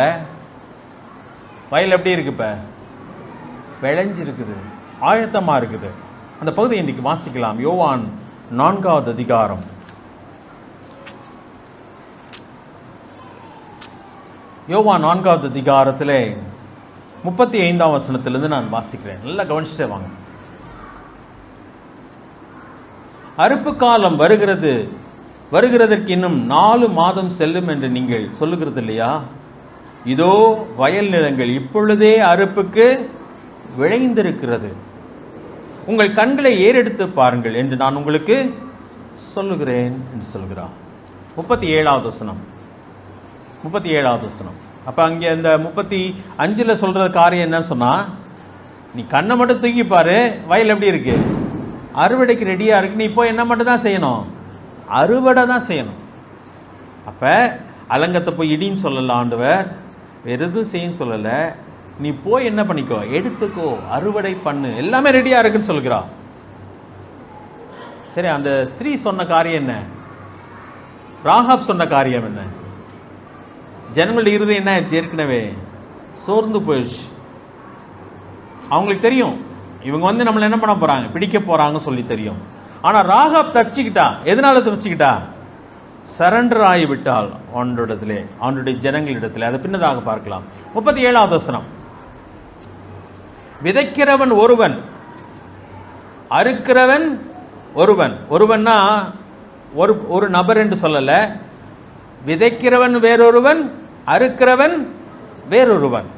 வயல் எப்படி இருக்கு? இப்ப விளைஞ்சிருக்குது, ஆயத்தமா இருக்குது. அந்த பகுதியை இன்னைக்கு வாசிக்கலாம். யோவான் 4வது அதிகாரம். யோவான் 4வது அதிகாரத்திலே 35ஆம் வசனத்திலிருந்து நான் வாசிக்கிறேன். நல்லா கவனிச்சுட்டே வாங்க. அறுப்பு காலம் வருகிறதற்கு இன்னும் 4 மாதம் செல்லும் என்று நீங்கள் சொல்லுகிறது இல்லையா? இதோ வயல் நிலங்கள் இப்பொழுதே அறுப்புக்கு விளைந்திருக்கிறது. உங்கள் கண்களை ஏறெடுத்து பாருங்கள் என்று நான் உங்களுக்கு சொல்லுகிறேன் என்று சொல்கிறார். 37வது வசனம். 37வது வசனம். அப்ப அங்கே அந்த 35ல் சொல்ற காரியம் என்னன்னு சொன்னா, நீ கண்ணை மட்டும் தூக்கி பாரு, வயல் எப்படி இருக்கு, அறுவடைக்கு ரெடியா இருக்கு. நீ போய் என்ன மட்டும் தான் செய்யணும், அறுவடை தான் செய்யணும். அப்ப அலங்கத்தை போய் இடின்னு சொல்லல ஆண்டவர், வேற எதுவும் செய்யன்னு சொல்லல. நீ போய் என்ன பண்ணிக்கோ, எடுத்துக்கோ, அறுவடை பண்ணு, எல்லாமே ரெடியா இருக்குன்னு சொல்கிறா. சரி, அந்த ஸ்திரீ சொன்ன காரியம் என்ன? ராகாப் சொன்ன காரியம் என்ன? ஜனங்களுடைய இருதயம் என்ன ஆயிடுச்சு, ஏற்கனவே சோர்ந்து போயிடுச்சு. அவங்களுக்கு தெரியும் இவங்க வந்து நம்மளை என்ன பண்ண போறாங்க, பிடிக்க போறாங்க சொல்லி தெரியும். ஆனா ராகாப் தப்பிச்சுக்கிட்டா. எதனால தப்பிச்சுக்கிட்டா? சரண்டர் ஆகிவிட்டால் ஆண்டோடத்திலே, ஆண்டுடைய ஜனங்களிடத்திலே. அதை பின்னதாக பார்க்கலாம். 37வது வசனம். விதைக்கிறவன் ஒருவன், அறுக்கிறவன் ஒருவன். ஒருவன்னா ஒரு நபர் என்று சொல்லல. விதைக்கிறவன் வேறொருவன், அறுக்கிறவன் வேறொருவன்.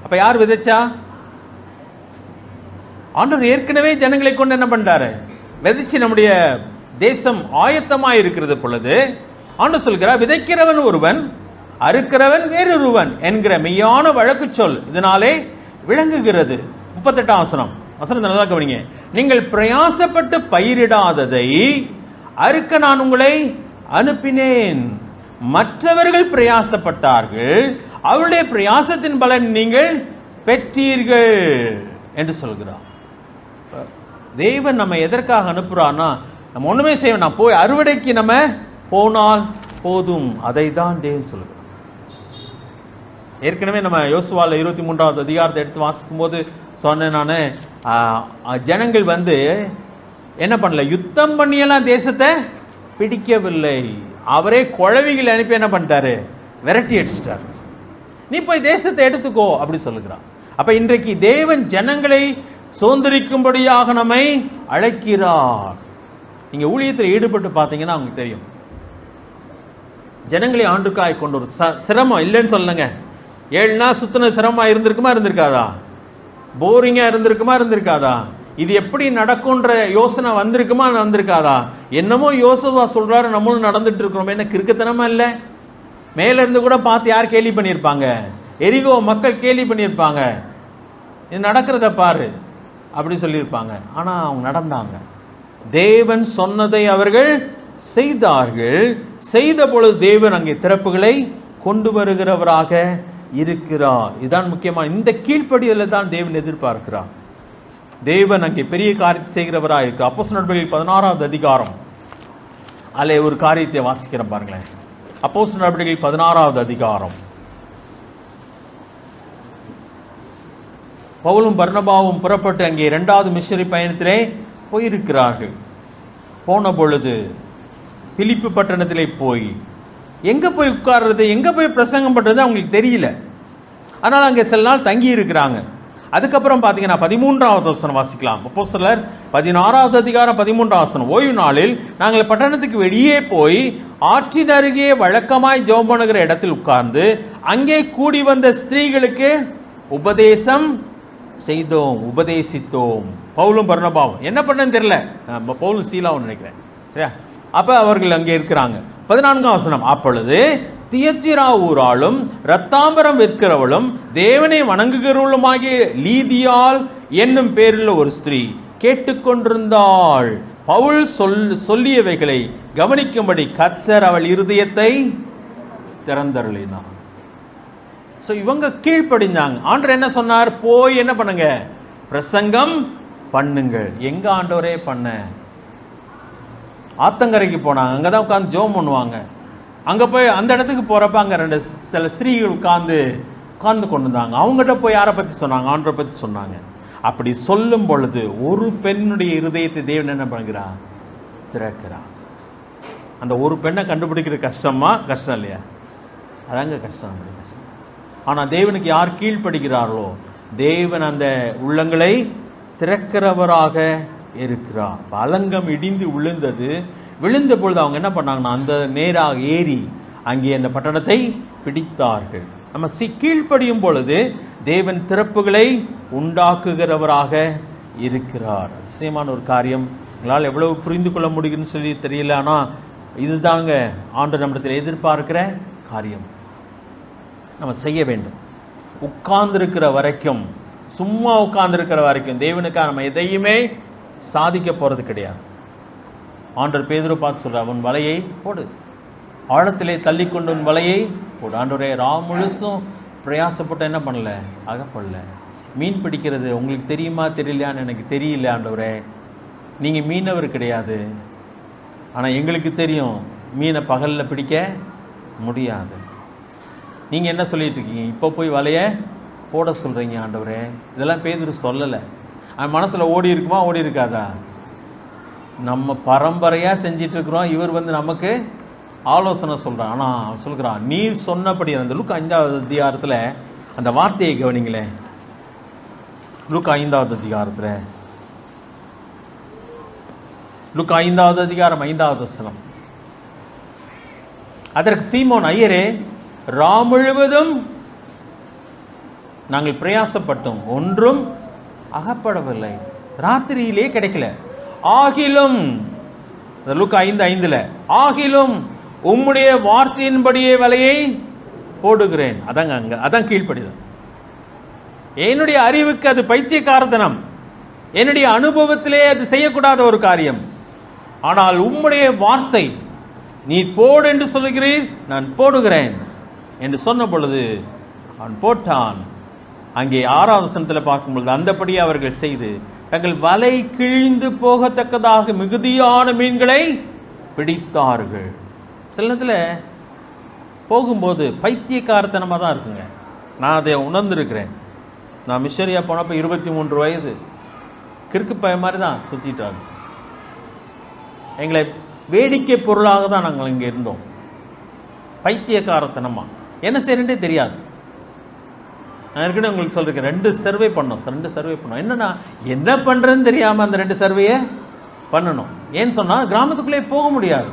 அப்ப யார் விதைச்சா? ஆண்டவர் ஏற்கனவே ஜனங்களை கொண்டு என்ன பண்றாரு, விதைச்சு நம்முடைய தேசம் ஆயத்தமாய் இருக்கிறது பொழுது ஆண்டவர் சொல்கிறார், விதைக்கிறவன் ஒருவன், அறுக்கிறவன் வேறொருவன் என்கிற மெய்யான வழக்கு சொல் இதனாலே விளங்குகிறது. 38ஆம் வசனம். வசனத்தை நல்லா கவனிங்க. நீங்கள் பிரயாசப்பட்டு பயிரிடாததை அறுக்க நான் உங்களை அனுப்பினேன். மற்றவர்கள் பிரயாசப்பட்டார்கள், அவருடைய பிரயாசத்தின் பலன் நீங்கள் பெற்றீர்கள் என்று சொல்கிறார். தேவன் நம்ம எதற்காக அனுப்புறான்னா, நம்ம ஒண்ணுமே செய்ய வேண்டாம், போய் அறுவடைக்கு நம்ம போனால் போதும். அதை தான் தேவன் சொல்கிறார். ஏற்கனவே நம்ம யோசுவால 23வது அதிகாரத்தை எடுத்து வாசிக்கும் போது சொன்னேன் நானு, ஜனங்கள் வந்து என்ன பண்ணல, யுத்தம் பண்ணியெல்லாம் தேசத்தை பிடிக்கவில்லை. அவரே குழவிகள் அனுப்பி என்ன பண்ணிட்டாரு, விரட்டி அடிச்சிட்டார். நீ போய் தேசத்தை எடுத்துக்கோ அப்படி சொல்லுகிறான். அப்ப இன்றைக்கு தேவன் ஜனங்களை சுதந்திரிக்கும்படியாக நம்மை அழைக்கிறார். நீங்க ஊழியத்தில் ஈடுபட்டு பார்த்தீங்கன்னா உங்களுக்கு தெரியும், ஜனங்களை ஆண்டுக்காய் கொண்டு ஒரு சிரமம் இல்லைன்னு சொல்லுங்க. 7 நாள் சுத்தின சிரமமா இருந்திருக்காதா? போரிங்கா இருந்திருக்காதா? இது எப்படி நடக்கும்ன்ற யோசனை வந்திருக்காதா? என்னமோ யோசுவா சொல்றாரு, நம்மளும் நடந்துட்டு இருக்கிறோம். என்ன கிறுக்குத்தனமா இல்ல? மேல இருந்து கூட பார்த்து யார் கேலி பண்ணியிருப்பாங்க? எரிகோ மக்கள் கேலி பண்ணியிருப்பாங்க. இது நடக்கிறத பாரு அப்படி சொல்லியிருப்பாங்க. ஆனா அவங்க நடந்தாங்க. தேவன் சொன்னதை அவர்கள் செய்தார்கள். செய்த பொழுது தேவன் அங்கே திறப்புகளை கொண்டு வருகிறவராக இருக்கிறார். இதுதான் முக்கியமான, இந்த கீழ்ப்படிதலை தான் தேவன் எதிர்பார்க்கிறார். தேவன் அங்கே பெரிய காரியத்தை செய்கிறவராக இருக்கிறார். அப்போஸ்தலர் நடவடிக்கைகள் 16வது அதிகாரம் அதிலே ஒரு காரியத்தை வாசிக்கிறேன் பாருங்களேன். அப்போஸ்தலர் நடவடிக்கைகள் 16வது அதிகாரம். பவுலும் பர்னபாவும் புறப்பட்டு அங்கே 2வது மிஷனரி பயணத்திலே போயிருக்கிறார்கள். போன பொழுது பிலிப்பு பட்டணத்திலே போய் எங்க போய் உட்கார்றது, எங்க போய் பிரசங்கம் பண்றது அவங்களுக்கு தெரியல. அதனால அங்கே சில நாள் தங்கி இருக்கிறாங்க. அதுக்கப்புறம் பார்த்தீங்கன்னா 13வது வசனம் வாசிக்கலாம். அப்போஸ்தலர் 16வது அதிகாரம் 13வது வசனம். ஓய்வு நாளில் நாங்கள் பட்டணத்துக்கு வெளியே போய் ஆற்றின் அருகே வழக்கமாய் ஜெபம் பண்ணுகிற இடத்தில் உட்கார்ந்து அங்கே கூடி வந்த ஸ்திரீகளுக்கு உபதேசம் செய்தோம், உபதேசித்தோம். பவுலும் பர்னபாவும் என்ன பண்ணன்னு தெரியல, பவுலும் சீலாவும் நினைக்கிறேன். சரியா? அப்ப அவர்கள் அங்கே இருக்கிறாங்க. 14ஆம் வசனம். அப்பொழுது தியத்திரா ஊராளும் ரத்தாம்பரம் விற்கிறவளும் தேவனை வணங்குகிறவளுமாகிய லீதியாள் என்னும் பேருள்ள ஒரு ஸ்திரீ கேட்டுக்கொண்டிருந்தாள். பவுல் சொல்லியவைகளை கவனிக்கும்படி கர்த்தர் அவள் இருதயத்தை திறந்தருளினார். இவங்க கீழ்ப்படிஞ்சாங்க. ஆண்டவர் என்ன சொன்னார்? போய் என்ன பண்ணுங்க, பிரசங்கம் பண்ணுங்கள். எங்க ஆண்டவரே பண்ண? ஆத்தங்கரைக்கு போனாங்க. அங்கதான் உட்கார்ந்து ஜெபம் பண்ணுவாங்க. அங்க போய் அந்த இடத்துக்கு போறப்ப அங்க சில ஸ்திரீகள் உட்கார்ந்து கொண்டு இருந்தாங்க. அவங்ககிட்ட போய் யாரை பத்தி சொன்னாங்க? ஆண்டவரை பத்தி சொன்னாங்க. அப்படி சொல்லும் பொழுது ஒரு பெண்ணுடைய இருதயத்தை தேவன் என்ன பண்ணுகிறார்? திறக்கிறார். அந்த ஒரு பெண்ணை கண்டுபிடிக்கிற கஷ்டமா? கஷ்டம் இல்லையா? அதாங்க கஷ்டம். ஆனா தேவனுக்கு யார் கீழ்ப்படுகிறார்களோ, தேவன் அந்த உள்ளங்களை திறக்கிறவராக இருக்கிறார். அலங்கம் இடிந்து விழுந்தது. விழுந்த பொழுது அவங்க என்ன பண்ணாங்கன்னா அந்த நேராக ஏறி அங்கே அந்த பட்டணத்தை பிடித்தார்கள். நம்ம கீழ்ப்படியும் பொழுது தேவன் திறப்புகளை உண்டாக்குகிறவராக இருக்கிறார். அதிசயமான ஒரு காரியம். உங்களால் எவ்வளவு புரிந்து கொள்ள முடியும்னு சொல்லி தெரியல. ஆனால் இதுதாங்க ஆண்டவர் நம்மிடத்தில் எதிர்பார்க்கிற காரியம். நம்ம செய்ய வேண்டும். உட்கார்ந்திருக்கிற வரைக்கும், சும்மா உட்கார்ந்திருக்கிற வரைக்கும் தேவனுக்காக நம்ம எதையுமே சாதிக்க போறது கிடையாது. ஆண்டவர் பேதுரு பார்த்து சொல்றார், உன் வலையை போடு, ஆழத்திலே தள்ளி கொண்டு உன் வலையை போடு. ஆண்டவரே, முழுசும் பிரயாசப்பட்டு என்ன பண்ணல, அகப்படல. மீன் பிடிக்கிறது உங்களுக்கு தெரியுமா தெரியலையான்னு எனக்கு தெரியல ஆண்டவரே. நீங்கள் மீனவர் கிடையாது, ஆனால் எங்களுக்கு தெரியும் மீனை பகலில் பிடிக்க முடியாது. நீங்கள் என்ன சொல்லிட்டு இருக்கீங்க? இப்போ போய் வலையை போட சொல்கிறீங்க ஆண்டவரே. இதெல்லாம் பேதுரு சொல்லலை. அவன் மனசில் ஓடி இருக்குமா, ஓடி இருக்காதா? நம்ம பரம்பரையாக செஞ்சிட்ருக்குறோம், இவர் நமக்கு ஆலோசனை சொல்கிறான். ஆனால் அவன் சொல்கிறான், நீர் சொன்னபடி. அந்த லூக்கா 5வது அதிகாரத்தில் அந்த வார்த்தையை கவனிங்களேன். லூக்கா 5வது அதிகாரத்தில், லூக்கா 5வது அதிகாரம் 5வது வசனம். அதற்கு சீமோன், ஐயரே, முழுவதும் நாங்கள் பிரயாசப்பட்டோம், ஒன்றும் அகப்படவில்லை. ராத்திரியிலே கிடைக்கல. ஆகிலும், லூக்கா 5:5, ஆகிலும் உம்முடைய வார்த்தையின்படியே வலையை போடுகிறேன். அதான் கீழ்ப்படிதல். என்னுடைய அறிவுக்கு அது பைத்தியக்காரத்தனம், என்னுடைய அனுபவத்திலே அது செய்யக்கூடாத ஒரு காரியம். ஆனால் உம்முடைய வார்த்தை, நீ போடு என்று சொல்லுகிறீர், நான் போடுகிறேன் என்று சொன்ன பொழுது அவன் போட்டான். அங்கே 6வது வசனத்தில் பார்க்கும்பொழுது, அந்தபடி அவர்கள் செய்து தங்கள் வலை கிழிந்து போகத்தக்கதாக மிகுதியான மீன்களை பிடித்தார்கள். சில நேரத்தில் போகும்போது பைத்தியக்காரத்தனமாக தான் இருக்குங்க. நான் அதை உணர்ந்திருக்கிறேன். நான் மிஷரியா போனப்போ 23 வயது, கிறுக்கு பய மாதிரி தான் சுற்றிட்டாங்க. எங்களை வேடிக்கை பொருளாக தான் நாங்கள் இங்கே இருந்தோம். பைத்தியக்காரத்தனமாக என்ன செய்யறே தெரியாது. நான் ஏற்கனவே உங்களுக்கு சொல்லியிருக்கேன், 2 சர்வே பண்ணோம். என்னன்னா, என்ன பண்ணுறதுன்னு தெரியாமல் அந்த 2 சர்வேயை பண்ணணும். ஏன்னு சொன்னால் கிராமத்துக்குள்ளே போக முடியாது.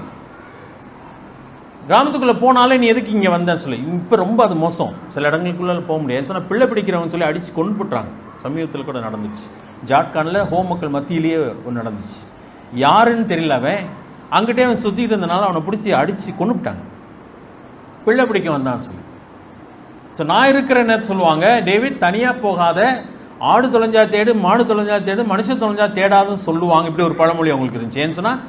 கிராமத்துக்குள்ளே போனாலே நீ எதுக்கு இங்கே வந்தேன்னு சொல்லி, இப்போ ரொம்ப அது மோசம். சில இடங்களுக்குள்ளே போக முடியாது சொன்னால் பிள்ளை பிடிக்கிறவங்க சொல்லி அடித்து கொண்டு போட்டுறாங்க. சமீபத்தில் கூட நடந்துச்சு. ஜார்க்கண்டில் ஹோம் மக்கள் மத்தியிலேயே ஒன்று நடந்துச்சு. யாருன்னு தெரியல. அவன் அங்கிட்டே அவன் சுற்றிட்டு இருந்தனால அவனை பிடிச்சி அடித்து கொண்டு விட்டாங்க. பிள்ளை பிடிக்க வந்தான்னு சொல்லி. ஸோ நான் இருக்கிறேன்னு சொல்லுவாங்க, டேவிட் தனியாக போகாத, ஆடு தொலைஞ்சா தேடு, மாடு தொலைஞ்சா தேடு, மனுஷன் தொலைஞ்சா தேடாதுன்னு சொல்லுவாங்க. இப்படி ஒரு பழமொழி அவங்களுக்கு இருந்துச்சு. ஏன்னு சொன்னால்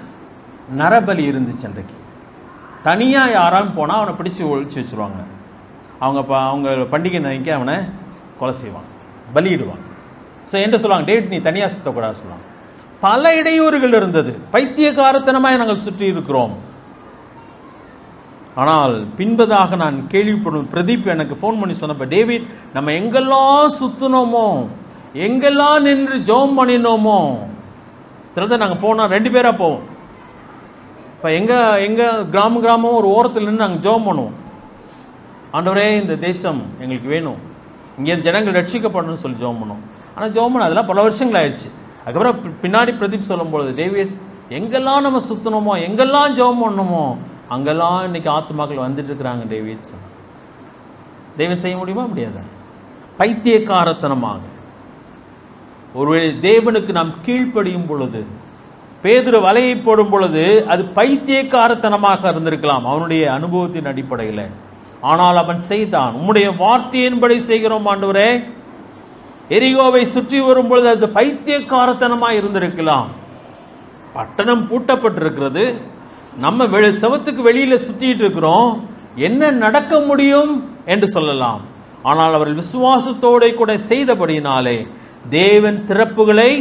நரபலி இருந்துச்சு அன்றைக்கு. தனியாக யாராலும் போனால் அவனை பிடிச்சி ஒழிச்சு வச்சுருவாங்க. அவங்க பண்டிகை நினைக்க அவனை கொலை செய்வாங்க, பலியிடுவாங்க. ஸோ என்ன சொல்லுவாங்க, டேவிட் நீ தனியாக சுற்றக்கூடாது சொல்லுவாங்க. பல இடையூறுகள் இருந்தது. பைத்தியக்காரத்தனமாக நாங்கள் சுற்றி இருக்கிறோம். ஆனால் பின்பதாக நான் கேள்விப்படும் பிரதீப் எனக்கு ஃபோன் பண்ணி சொன்னப்போ, டேவிட் நம்ம எங்கெல்லாம் சுற்றினோமோ, எங்கெல்லாம் நின்று ஜெபம் பண்ணினோமோ. சிலதை நாங்கள் போனால் 2 பேராக போவோம். இப்போ எங்கள் கிராமம் ஒரு ஓரத்தில் நின்று நாங்கள் ஜெபம் பண்ணுவோம். ஆண்டவரே, இந்த தேசம் எங்களுக்கு வேணும், இங்கே ஜனங்கள் ரட்சிக்கப்படணும்னு சொல்லி ஜெபம் பண்ணுவோம். ஆனால் ஜெபம் பண்ண அதெல்லாம் பல வருஷங்கள் ஆயிடுச்சு. அதுக்கப்புறம் பின்னாடி பிரதீப் சொல்லும்பொழுது, டேவிட் எங்கெல்லாம் நம்ம சுற்றணுமோ, எங்கெல்லாம் ஜெபம் பண்ணணுமோ, அங்கெல்லாம் இன்னைக்கு ஆத்துமாக்கள் வந்துட்டு இருக்கிறாங்க டேவிட். தெய்வம் செய்ய முடியுமா? முடியாத. பைத்தியக்காரத்தனமாக ஒருவேளை தேவனுக்கு நாம் கீழ்ப்படியும் பொழுது, பேதுரு வலையை போடும் பொழுது அது பைத்தியக்காரத்தனமாக இருந்திருக்கலாம் அவனுடைய அனுபவத்தின் அடிப்படையில். ஆனால் அவன் செய்தான். உம்முடைய வார்த்தையின்படி செய்கிறோம் ஆண்டவரே. எரிகோவை சுற்றி வரும் பொழுது அது பைத்தியக்காரத்தனமாக இருந்திருக்கலாம். பட்டணம் பூட்டப்பட்டிருக்கிறது, நம்ம செவத்துக்கு வெளியில் சுற்றிட்டு இருக்கிறோம், என்ன நடக்க முடியும் என்று சொல்லலாம். ஆனால் அவர்கள் விசுவாசத்தோடு கூட செய்தபடியினாலே தேவன் திறப்புகளை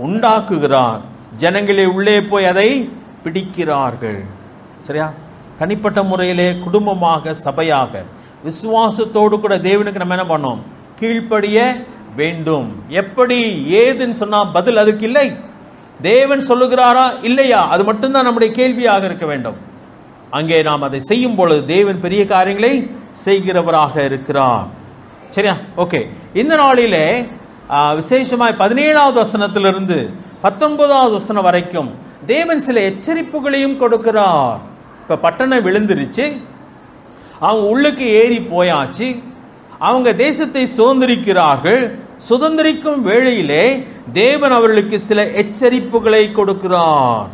உண்டாக்குகிறார். ஜனங்களே உள்ளே போய் அதை பிடிக்கிறார்கள். சரியா? தனிப்பட்ட முறையிலே, குடும்பமாக, சபையாக, விசுவாசத்தோடு கூட தேவனுக்கு நம்ம என்ன பண்ணோம்? கீழ்ப்படிய வேண்டும். எப்படி ஏதுன்னு சொன்னா பதில் அதுக்கு இல்லை. தேவன் சொல்லுகிறாரா இல்லையா, அது மட்டும்தான் நம்முடைய கேள்வியாக இருக்க வேண்டும். அங்கே நாம் அதை செய்யும் பொழுது தேவன் பெரிய காரியங்களை செய்கிறவராக இருக்கிறார். சரியா? ஓகே. இந்த நாளிலே விசேஷமாய் 17வது வசனத்திலிருந்து 19வது வசனம் வரைக்கும் தேவன் சில எச்சரிப்புகளையும் கொடுக்கிறார். இப்ப பட்டணம் விழுந்துருச்சு, அவங்க உள்ளுக்கு ஏறி போயாச்சு, அவங்க தேசத்தை சுதந்திரிக்கிறார்கள். சுதந்திரிக்கும் வேளையிலே தேவன் அவர்களுக்கு சில எச்சரிப்புகளை கொடுக்கிறார்.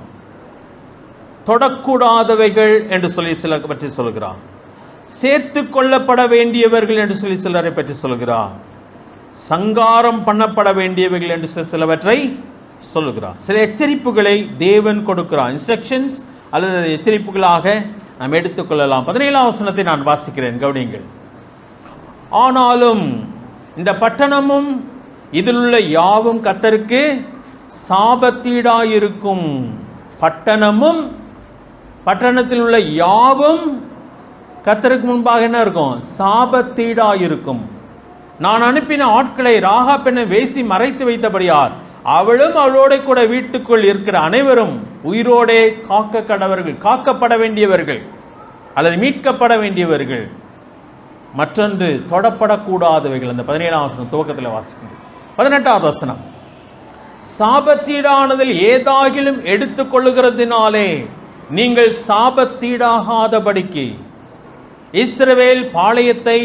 தொடக்கூடாதவைகள் என்று சொல்லி சில பற்றி சொல்கிறார். சேர்த்து கொள்ளப்பட வேண்டியவர்கள் என்று சொல்லி சிலரை பற்றி சொல்கிறார். சங்காரம் பண்ணப்பட வேண்டியவைகள் என்று சிலவற்றை சொல்லுகிறார். சில எச்சரிப்புகளை தேவன் கொடுக்கிறார். இன்ஸ்ட்ரக்ஷன்ஸ் அல்லது எச்சரிப்புகளாக நாம் எடுத்துக்கொள்ளலாம். 17வது வசனத்தை நான் வாசிக்கிறேன், கவனியுங்கள். ஆனாலும் இந்த பட்டணமும் இதில் உள்ள யாவும் கர்த்தருக்கு சாபத்தீடாயிருக்கும். பட்டணமும் பட்டணத்தில் உள்ள யாவும் கர்த்தருக்கு முன்பாக என்ன இருக்கும்? சாபத்தீடாயிருக்கும். நான் அனுப்பின ஆட்களை ராகாப் என்னும் வேசி மறைத்து வைத்தபடியால் அவளும் அவளோட கூட வீட்டுக்குள் இருக்கிற அனைவரும் உயிரோடே காக்கப்பட வேண்டியவர்கள் அல்லது மீட்கப்பட வேண்டியவர்கள். மற்றொன்று தொடப்படக்கூடாதவைகள். அந்த 17ஆம் வசனம் துவக்கத்தில் வாசிக்கும். 18வது வசனம், சாபத்தீடானதில் ஏதாகிலும் எடுத்துக் கொள்ளுகிறதினாலே நீங்கள் சாபத்தீடாகாதபடிக்கு இஸ்ரவேல் பாளையத்தை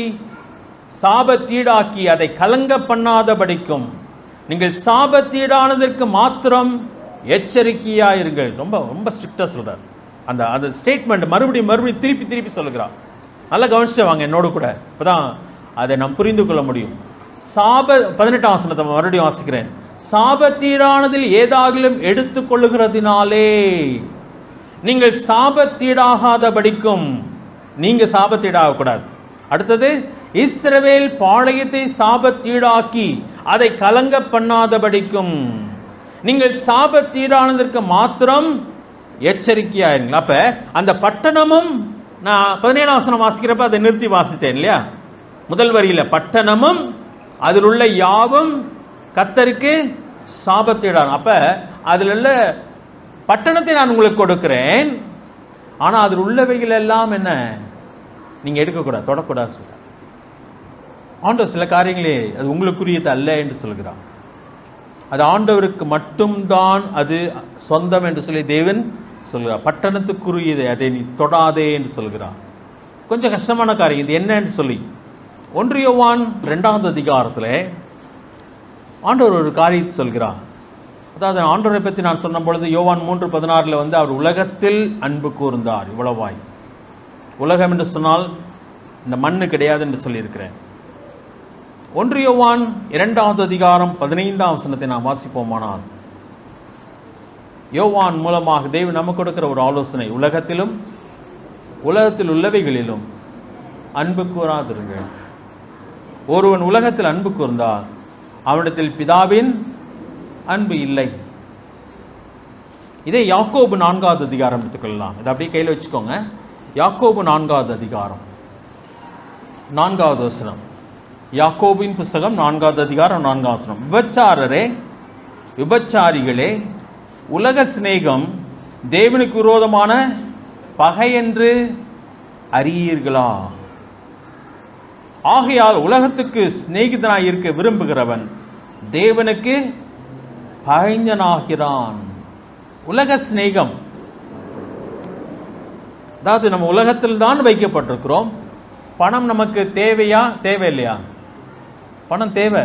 சாபத்தீடாக்கி அதை கலங்க பண்ணாதபடிக்கும் நீங்கள் சாபத்தீடானதற்கு மாத்திரம் எச்சரிக்கையாயிருங்கள். ரொம்ப ரொம்ப ஸ்ட்ரிக்டா சொல்றார். அந்த ஸ்டேட்மெண்ட் மறுபடியும் திருப்பி சொல்லுகிறார். நல்லா கவனிச்சு வாங்க என்னோடு கூட, இப்பதான் அதை நாம் புரிந்து கொள்ள முடியும். 18ஆம் வசனத்தை மறுபடியும் வாசிக்கிறேன். சாபத்தீடானதில் ஏதாகிலும் எடுத்துக் கொள்ளுகிறதினாலே நீங்கள் சாபத்தீடாகாதபடிக்கும். நீங்க சாபத்தீடாக கூடாது. அடுத்தது, இஸ்ரவேல் பாளையத்தை சாபத்தீடாக்கி அதை கலங்க பண்ணாதபடிக்கும் நீங்கள் சாபத்தீடானதற்கு மாத்திரம் எச்சரிக்கையாயிருங்கள். அப்ப அந்த பட்டணமும், நான் 17ஆம் வசனம் வாசிக்கிறப்ப அதை நிறுத்தி வாசித்தேன் இல்லையா? முதல் வரியில பட்டணமும் அதில் உள்ள யாவும் கர்த்தருக்கு சாபத்தீடான. அப்ப அதில் உள்ள பட்டணத்தை நான் உங்களுக்கு கொடுக்கிறேன், ஆனா அதில் உள்ளவைகள் எல்லாம் என்ன நீங்க எடுக்கக்கூடாது, தொடக்கூடாது சொல்ற. ஆண்டவர் சில காரியங்களே அது உங்களுக்குரியது அல்ல என்று சொல்கிறார். அது ஆண்டவருக்கு மட்டும்தான் அது சொந்தம் என்று சொல்லி தேவன் சொல்கிறார். பட்டணத்துக்குரியது அதை நீ தொடாதே என்று சொல்கிறார். கொஞ்சம் கஷ்டமான காரியம் இது என்னன்னு சொல்லி 1 யோவான் 2வது அதிகாரத்தில் ஆண்டவர் ஒரு காரியத்தை சொல்கிறார். அதாவது ஆண்டவரை பற்றி நான் சொன்ன பொழுது யோவான் 3:16 அவர் உலகத்தில் அன்பு கூர்ந்தார். இவ்வளவாய். உலகம் என்று சொன்னால் இந்த மண்ணு கிடையாது என்று சொல்லியிருக்கிறேன். 1 யோவான் 2வது அதிகாரம் 15ஆம் வசனத்தை நாம் வாசிப்போமானால், யோவான் மூலமாக தேவன் நமக்கு கொடுக்கிற ஒரு ஆலோசனை, உலகத்திலும் உலகத்தில் உள்ளவைகளிலும் அன்பு கூறாதிருங்கள். ஒருவன் உலகத்தில் அன்பு கூர்ந்தால் அவனிடத்தில் பிதாவின் அன்பு இல்லை. இதை யாக்கோபு 4வது அதிகாரம் எடுத்துக்கொள்ளலாம். இதை அப்படியே கையில் வச்சுக்கோங்க. யாக்கோபு 4வது அதிகாரம் 4வது வசனம். யாக்கோபின் புஸ்தகம் 4வது அதிகாரம் 4வது வசனம். விபச்சாரரே, விபச்சாரிகளே, உலக சிநேகம் தேவனுக்கு விரோதமான பகை என்று அறியீர்களா? ஆகையால் உலகத்துக்கு சிநேகிதனாய் இருக்க விரும்புகிறவன் தேவனுக்கு பகைஞனாகிறான். உலக சிநேகம், அதாவது நம்ம உலகத்தில் தான் வைக்கப்பட்டிருக்கிறோம். பணம் நமக்கு தேவையா தேவையில்லையா? பணம் தேவை.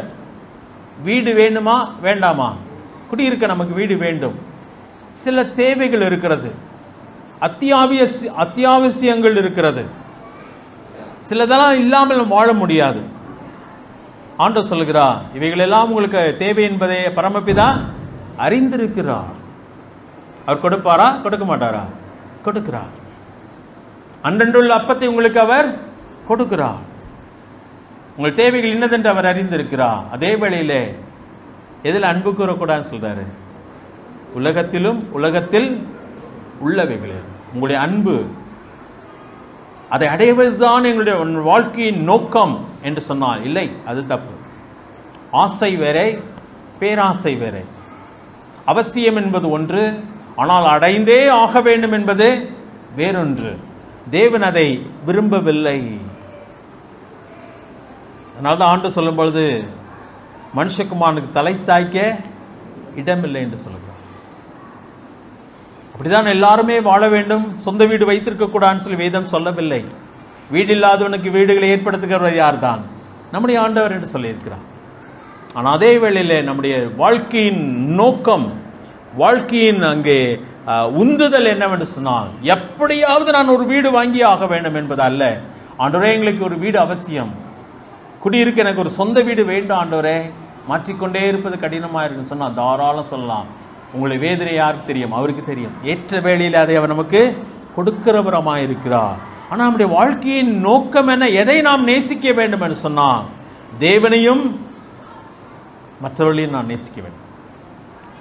வீடு வேணுமா வேண்டாமா? குடியிருக்க நமக்கு வீடு வேண்டும். சில தேவைகள் இருக்கிறது, அத்தியாவசியங்கள் இருக்கிறது. சிலதெல்லாம் இல்லாமல் வாழ முடியாது. ஆண்டவர் சொல்கிறார், இவைகளெல்லாம் உங்களுக்கு தேவை என்பதை பரமபிதா அறிந்திருக்கிறார். அவர் கொடுப்பாரா? கொடுக்க மாட்டாரா? கொடுக்கிறார். அன்றன்றுள்ள அப்பத்தை உங்களுக்கு அவர் கொடுக்கிறார். உங்கள் தேவைகள் என்னதென்று அவர் அறிந்திருக்கிறார். அதே வேளையிலே எதில் அன்பு கூறக்கூடாதுன்னு சொல்றாரு? உலகத்திலும் உலகத்தில் உள்ளவைகளில் உங்களுடைய அன்பு, அதை அடைவதுதான் எங்களுடைய வாழ்க்கையின் நோக்கம் என்று சொன்னால் இல்லை, அது தப்பு. ஆசை வேறே, பேராசை வேறே. அவசியம் என்பது ஒன்று, ஆனால் அடைந்தே ஆக வேண்டும் என்பது வேறொன்று. தேவன் அதை விரும்பவில்லை. அதனால தான் ஆண்டு சொல்லும் பொழுது மனுஷகுமாரனுக்கு தலை சாய்க்க இடமில்லை என்று சொல்லுகிறார். அப்படிதான் எல்லாருமே வாழ வேண்டும், சொந்த வீடு வைத்திருக்க கூடாதுன்னு சொல்லி வேதம் சொல்லவில்லை. வீடு இல்லாதவனுக்கு வீடுகளை ஏற்படுத்துகிறவர் யார் தான்? நம்முடைய ஆண்டவர் என்று சொல்லியிருக்கிறார். ஆனால் அதே வேளையில் நம்முடைய வாழ்க்கையின் நோக்கம், வாழ்க்கையின் அங்கே உந்துதல் என்னவென்று சொன்னால், எப்படியாவது நான் ஒரு வீடு வாங்கி ஆக வேண்டும் என்பது அல்ல. ஆண்டவரே, எங்களுக்கு ஒரு வீடு அவசியம், குடியிருக்க எனக்கு ஒரு சொந்த வீடு வேண்டும் ஆண்டவரே, மாற்றிக்கொண்டே இருப்பது கடினமாக இருக்குன்னு சொன்னால் தாராளம் சொல்லலாம். உங்களுடைய வேதனை யாருக்கு தெரியும்? அவருக்கு தெரியும். ஏற்ற வேளையில் அதை அவர் நமக்கு கொடுக்கிறவரமாக இருக்கிறார். ஆனால் நம்முடைய வாழ்க்கையின் நோக்கம் என்ன? எதை நாம் நேசிக்க வேண்டும் என்று சொன்னால், தேவனையும் மற்றவர்களையும் நான் நேசிக்க வேண்டும்.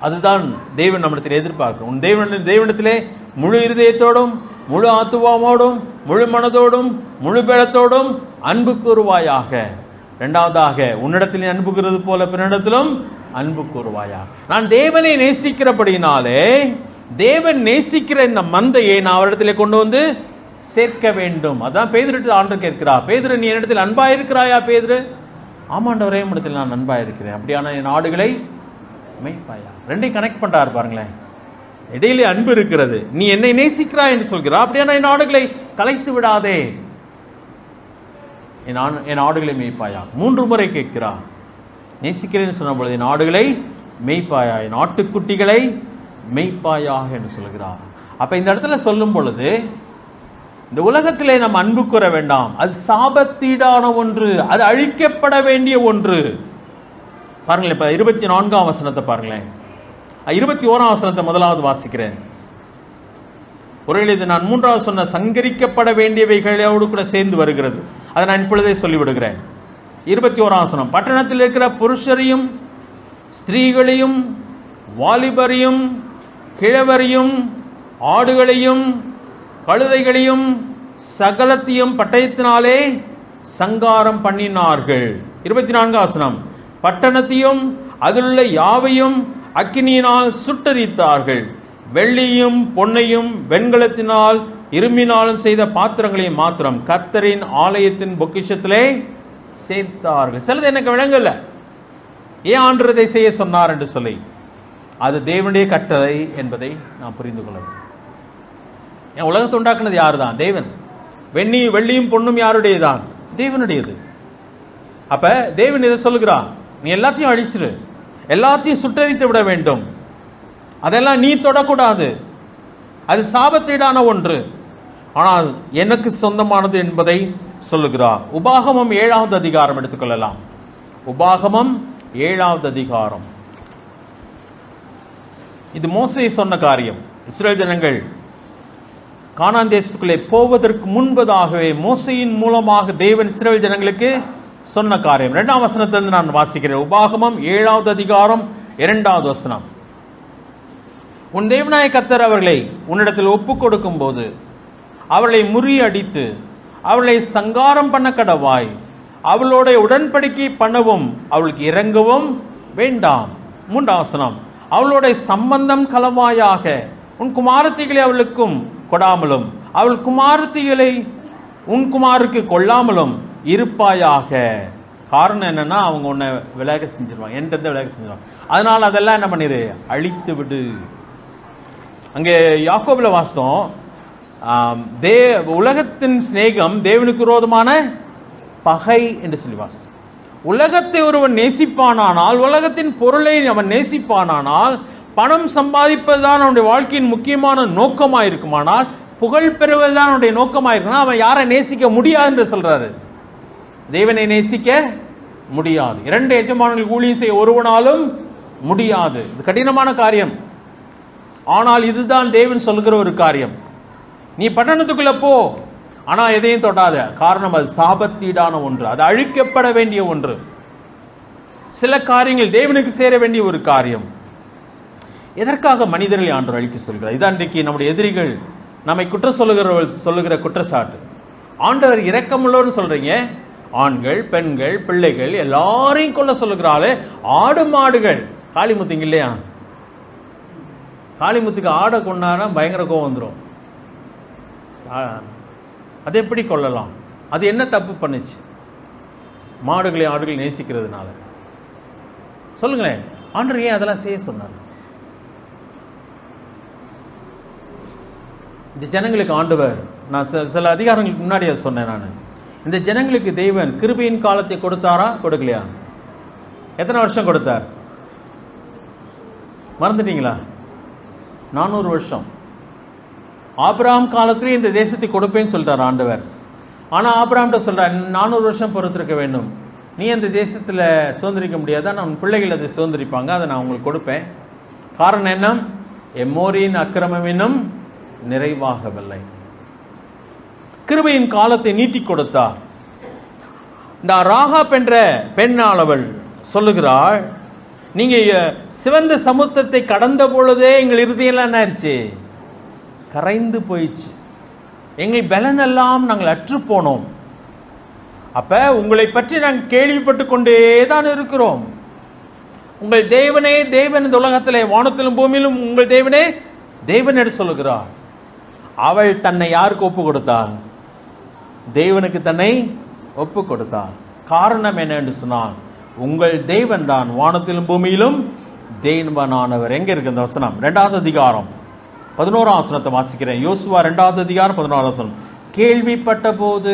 அதுதான் தேவன் நம்மிடத்தில் எதிர்பார்க்கிறோம். உன் தேவனிடத்திலே முழு இருதயத்தோடும், முழு ஆத்துவாமோடும், முழு மனதோடும், முழு பலத்தோடும் அன்பு கூறுவாயாக. இரண்டாவதாக, உன்னிடத்தில் அன்பு கூறுவது போல பிறனிடத்திலும் அன்பு கூறுவாயாக. நான் தேவனை நேசிக்கிறபடினாலே, தேவன் நேசிக்கிற இந்த மந்தையை நான் அவரிடத்திலே கொண்டு வந்து சேர்க்க வேண்டும். அதான் பேதுருவிடம் ஆண்டவர் கேட்கிறார், பேதுரு, நீ என்னிடத்தில் அன்பா இருக்கிறாயா? பேதுரு, ஆமாண்டவரே, இடத்தில் நான் அன்பா இருக்கிறேன். அப்படியான என் ஆடுகளை மேய்ப்பாயா. ரெண்டையும் கனெக்ட் பண்றாரு பாருங்களேன். இடையிலே அன்பு இருக்கிறது. நீ என்னை நேசிக்கிறாய் என்று சொல்கிறா, அப்படியான என் ஆடுகளை கலைத்து விடாதே, என் ஆடுகளை மேய்ப்பாயா. 3 முறை கேட்கிறா. நேசிக்கிறேன்னு சொன்ன பொழுது என் ஆடுகளை மேய்ப்பாயா, என் ஆட்டுக்குட்டிகளை மேய்ப்பாயாக என்று சொல்கிறார். அப்ப இந்த இடத்துல சொல்லும் பொழுது, இந்த உலகத்திலே நம்ம அன்பு கூற வேண்டாம், அது சாபத்தீடான ஒன்று, அது அழிக்கப்பட வேண்டிய ஒன்று. பாருங்களேன், இப்ப 24ஆம் வசனத்தை பாருங்களேன். 21ஆம் வசனத்தை முதலாவது வாசிக்கிறேன். ஒருவேளை இது நான் 3வது சொன்ன சங்கரிக்கப்பட வேண்டியவைகளோடு கூட சேர்ந்து வருகிறது. அதை நான் இப்பொழுதே சொல்லிவிடுகிறேன். 21ஆம் வசனம், பட்டணத்தில் இருக்கிற புருஷரையும் ஸ்திரீகளையும் வாலிபரையும் கிழவரையும் ஆடுகளையும் கழுதைகளையும் சகலத்தையும் பட்டயத்தினாலே சங்காரம் பண்ணினார்கள். 24ஆம் வசனம், பட்டணத்தையும் அதிலுள்ள யாவையும் அக்கினியினால் சுட்டரித்தார்கள். வெள்ளியும் பொன்னையும் வெண்கலத்தினால் இரும்பினாலும் செய்த பாத்திரங்களையும் மாத்திரம் கர்த்தரின் ஆலயத்தின் பொக்கிஷத்திலே சேர்த்தார்கள். சிலது எனக்கு விளங்கல, ஏன் ஆண்டவரை செய்ய சொன்னார் என்று சொல்லி. அது தேவனுடைய கட்டளை என்பதை நான் புரிந்து கொள்ள வேண்டும். என் உலகத்தை உண்டாக்குனது யாரு தான்? தேவன். வெள்ளியும் பொண்ணும் யாருடையதான்? தேவனுடையது. அப்ப தேவன் இதை சொல்லுகிறார், நீ எல்லாத்தையும் அழிச்சிரு, எல்லாத்தையும் சுட்டரித்து விட வேண்டும், அதெல்லாம் நீ தொடக்கூடாது, அது சாபத்தீடான ஒன்று, ஆனால் எனக்கு சொந்தமானது என்பதை சொல்லுகிறார். உபாகமம் 7வது அதிகாரம் எடுத்துக்கொள்ளலாம். உபாகமம் 7வது அதிகாரம். இது மோசே சொன்ன காரியம். இஸ்ரவேல் ஜனங்கள் கானான் தேசத்துக்குள்ளே போவதற்கு முன்பதாகவே மோசையின் மூலமாக தேவன் இஸ்ரவேல் ஜனங்களுக்கு சொன்ன காரியம். 2ஆம் வசனத்திலிருந்து நான் வாசிக்கிறேன். உபாகமம் 7வது அதிகாரம் 2வது வசனம். உன் தேவனாய கர்த்தர் அவர்களை உன்னிடத்தில் ஒப்பு கொடுக்கும் போது அவர்களை முறியடித்து அவளை சங்காரம் பண்ண கடவாய், அவளோட உடன்படிக்கை பண்ணவும் அவளுக்கு இறங்கவும் வேண்டாம். 3ஆம் வசனம், அவளோட சம்பந்தம் கலவாயாக, உன் குமாரத்திகளை அவளுக்கும் கொடாமலும் அவள் குமாரத்திகளை உன் குமாருக்கு கொள்ளாமலும் இருப்பாயாக. காரணம் என்னன்னா, அவங்க உன்னை விலக செஞ்சிருவாங்க, என்கிட்ட விலக செஞ்சிருவாங்க. அதனால அதெல்லாம் என்ன பண்ணிரு, அழித்து விடு. அங்கே யாக்கோபுல வாசம், உலகத்தின் சிநேகம் தேவனுக்கு விரோதமான பகை என்று சொல்லி வாசம். உலகத்தை ஒருவன் நேசிப்பானானால், உலகத்தின் பொருளை அவன் நேசிப்பானானால், பணம் சம்பாதிப்பதுதான் அவனுடைய வாழ்க்கையின் முக்கியமான நோக்கமாக இருக்குமானால், புகழ் பெறுவதுதான் அவனுடைய நோக்கமாக இருக்குன்னா, அவன் யாரை நேசிக்க முடியாது என்று சொல்றாரு. தேவனை நேசிக்க முடியாது. 2 எஜமானர்கள் ஊழியம் செய்ய ஒருவனாலும் முடியாது. இது கடினமான காரியம். ஆனால் இதுதான் தேவன் சொல்கிற ஒரு காரியம். நீ பட்டணத்துக்குள்ள போ, ஆனா எதையும் தொடாத. காரணம், அது சாபத்தீடான ஒன்று, அது அழிக்கப்பட வேண்டிய ஒன்று. சில காரியங்கள் தேவனுக்கு சேர வேண்டிய ஒரு காரியம். எதற்காக மனிதர்களை ஆண்டவர் அழிக்க சொல்கிறார்? இதான் இன்றைக்கு நம்முடைய எதிரிகள் நம்மை குற்றம் சொல்லுகிற குற்றச்சாட்டு. ஆண்டவர் இரக்கமுள்ளோன்னு சொல்றீங்க, ஆண்கள் பெண்கள் பிள்ளைகள் எல்லாரையும் கொல்ல சொல்லுகிறாளே. ஆடு மாடுகள், காளிமுத்துங்க இல்லையா, காளிமுத்துக்கு ஆடை கொண்டானா பயங்கர கோவம் வந்துடும். அது எப்படி கொல்லலாம்? அது என்ன தப்பு பண்ணுச்சு? மாடுகளை ஆடுகளை நேசிக்கிறதுனால. சொல்லுங்களேன், ஆண்டவர் ஏன் அதெல்லாம் செய்ய சொன்னார்? இந்த ஜனங்களுக்கு ஆண்டவர், நான் சில அதிகாரங்களுக்கு முன்னாடி அதை சொன்னேன். நான் இந்த ஜனங்களுக்கு தேவன் கிருபையின் காலத்தை கொடுத்தாரா கொடுக்கலையா? எத்தனை வருஷம் கொடுத்தார்? மறந்துட்டீங்களா? 400 வருஷம். ஆபிரகாம் காலத்திலே இந்த தேசத்தை கொடுப்பேன்னு சொல்லிட்டார் ஆண்டவர். ஆனால் ஆபிரகாம்கிட்ட சொல்கிறார், 400 வருஷம் பொறுத்திருக்க வேண்டும், நீ அந்த தேசத்தில் சுதந்திரிக்க முடியாதான், நான் பிள்ளைகள் அதை சுதந்திரிப்பாங்க, அதை நான் உங்களுக்கு கொடுப்பேன். காரணம் என்ன? எம்மோரியின் அக்கிரமம் இன்னும் நிறைவாகவில்லை. கிருபையின் காலத்தை நீட்டி கொடுத்தார். இந்த ராகாப் என்ற பெண்ணாளவள் சொல்லுகிறாள், நீங்க சிவந்த சமுத்திரத்தை கடந்த பொழுதே எங்கள் இருதயம்லாம் என்ன ஆயிடுச்சு? கரைந்து போயிடுச்சு. எங்கள் பலன் எல்லாம் நாங்கள் அற்று போனோம். அப்ப உங்களை பற்றி நாங்கள் கேள்விப்பட்டு கொண்டே தான் இருக்கிறோம். உங்கள் தேவனே தேவன், இந்த உலகத்திலே வானத்திலும் பூமியிலும் உங்கள் தேவனே தேவன் என்று சொல்லுகிறார். அவள் தன்னை யாருக்கு ஒப்பு கொடுத்தாள்? தேவனுக்கு தன்னை ஒப்பு கொடுத்தாள். காரணம் என்ன என்று சொன்னால், உங்கள் தேவன் தான் வானத்திலும் பூமியிலும் தேவனானவர். எங்க இருக்கு இந்த வசனம்? 2வது அதிகாரம் 11ஆம் வசனத்தை வாசிக்கிறேன். யோசுவா 2வது அதிகாரம் 11ஆம் வசனம். கேள்விப்பட்ட போது,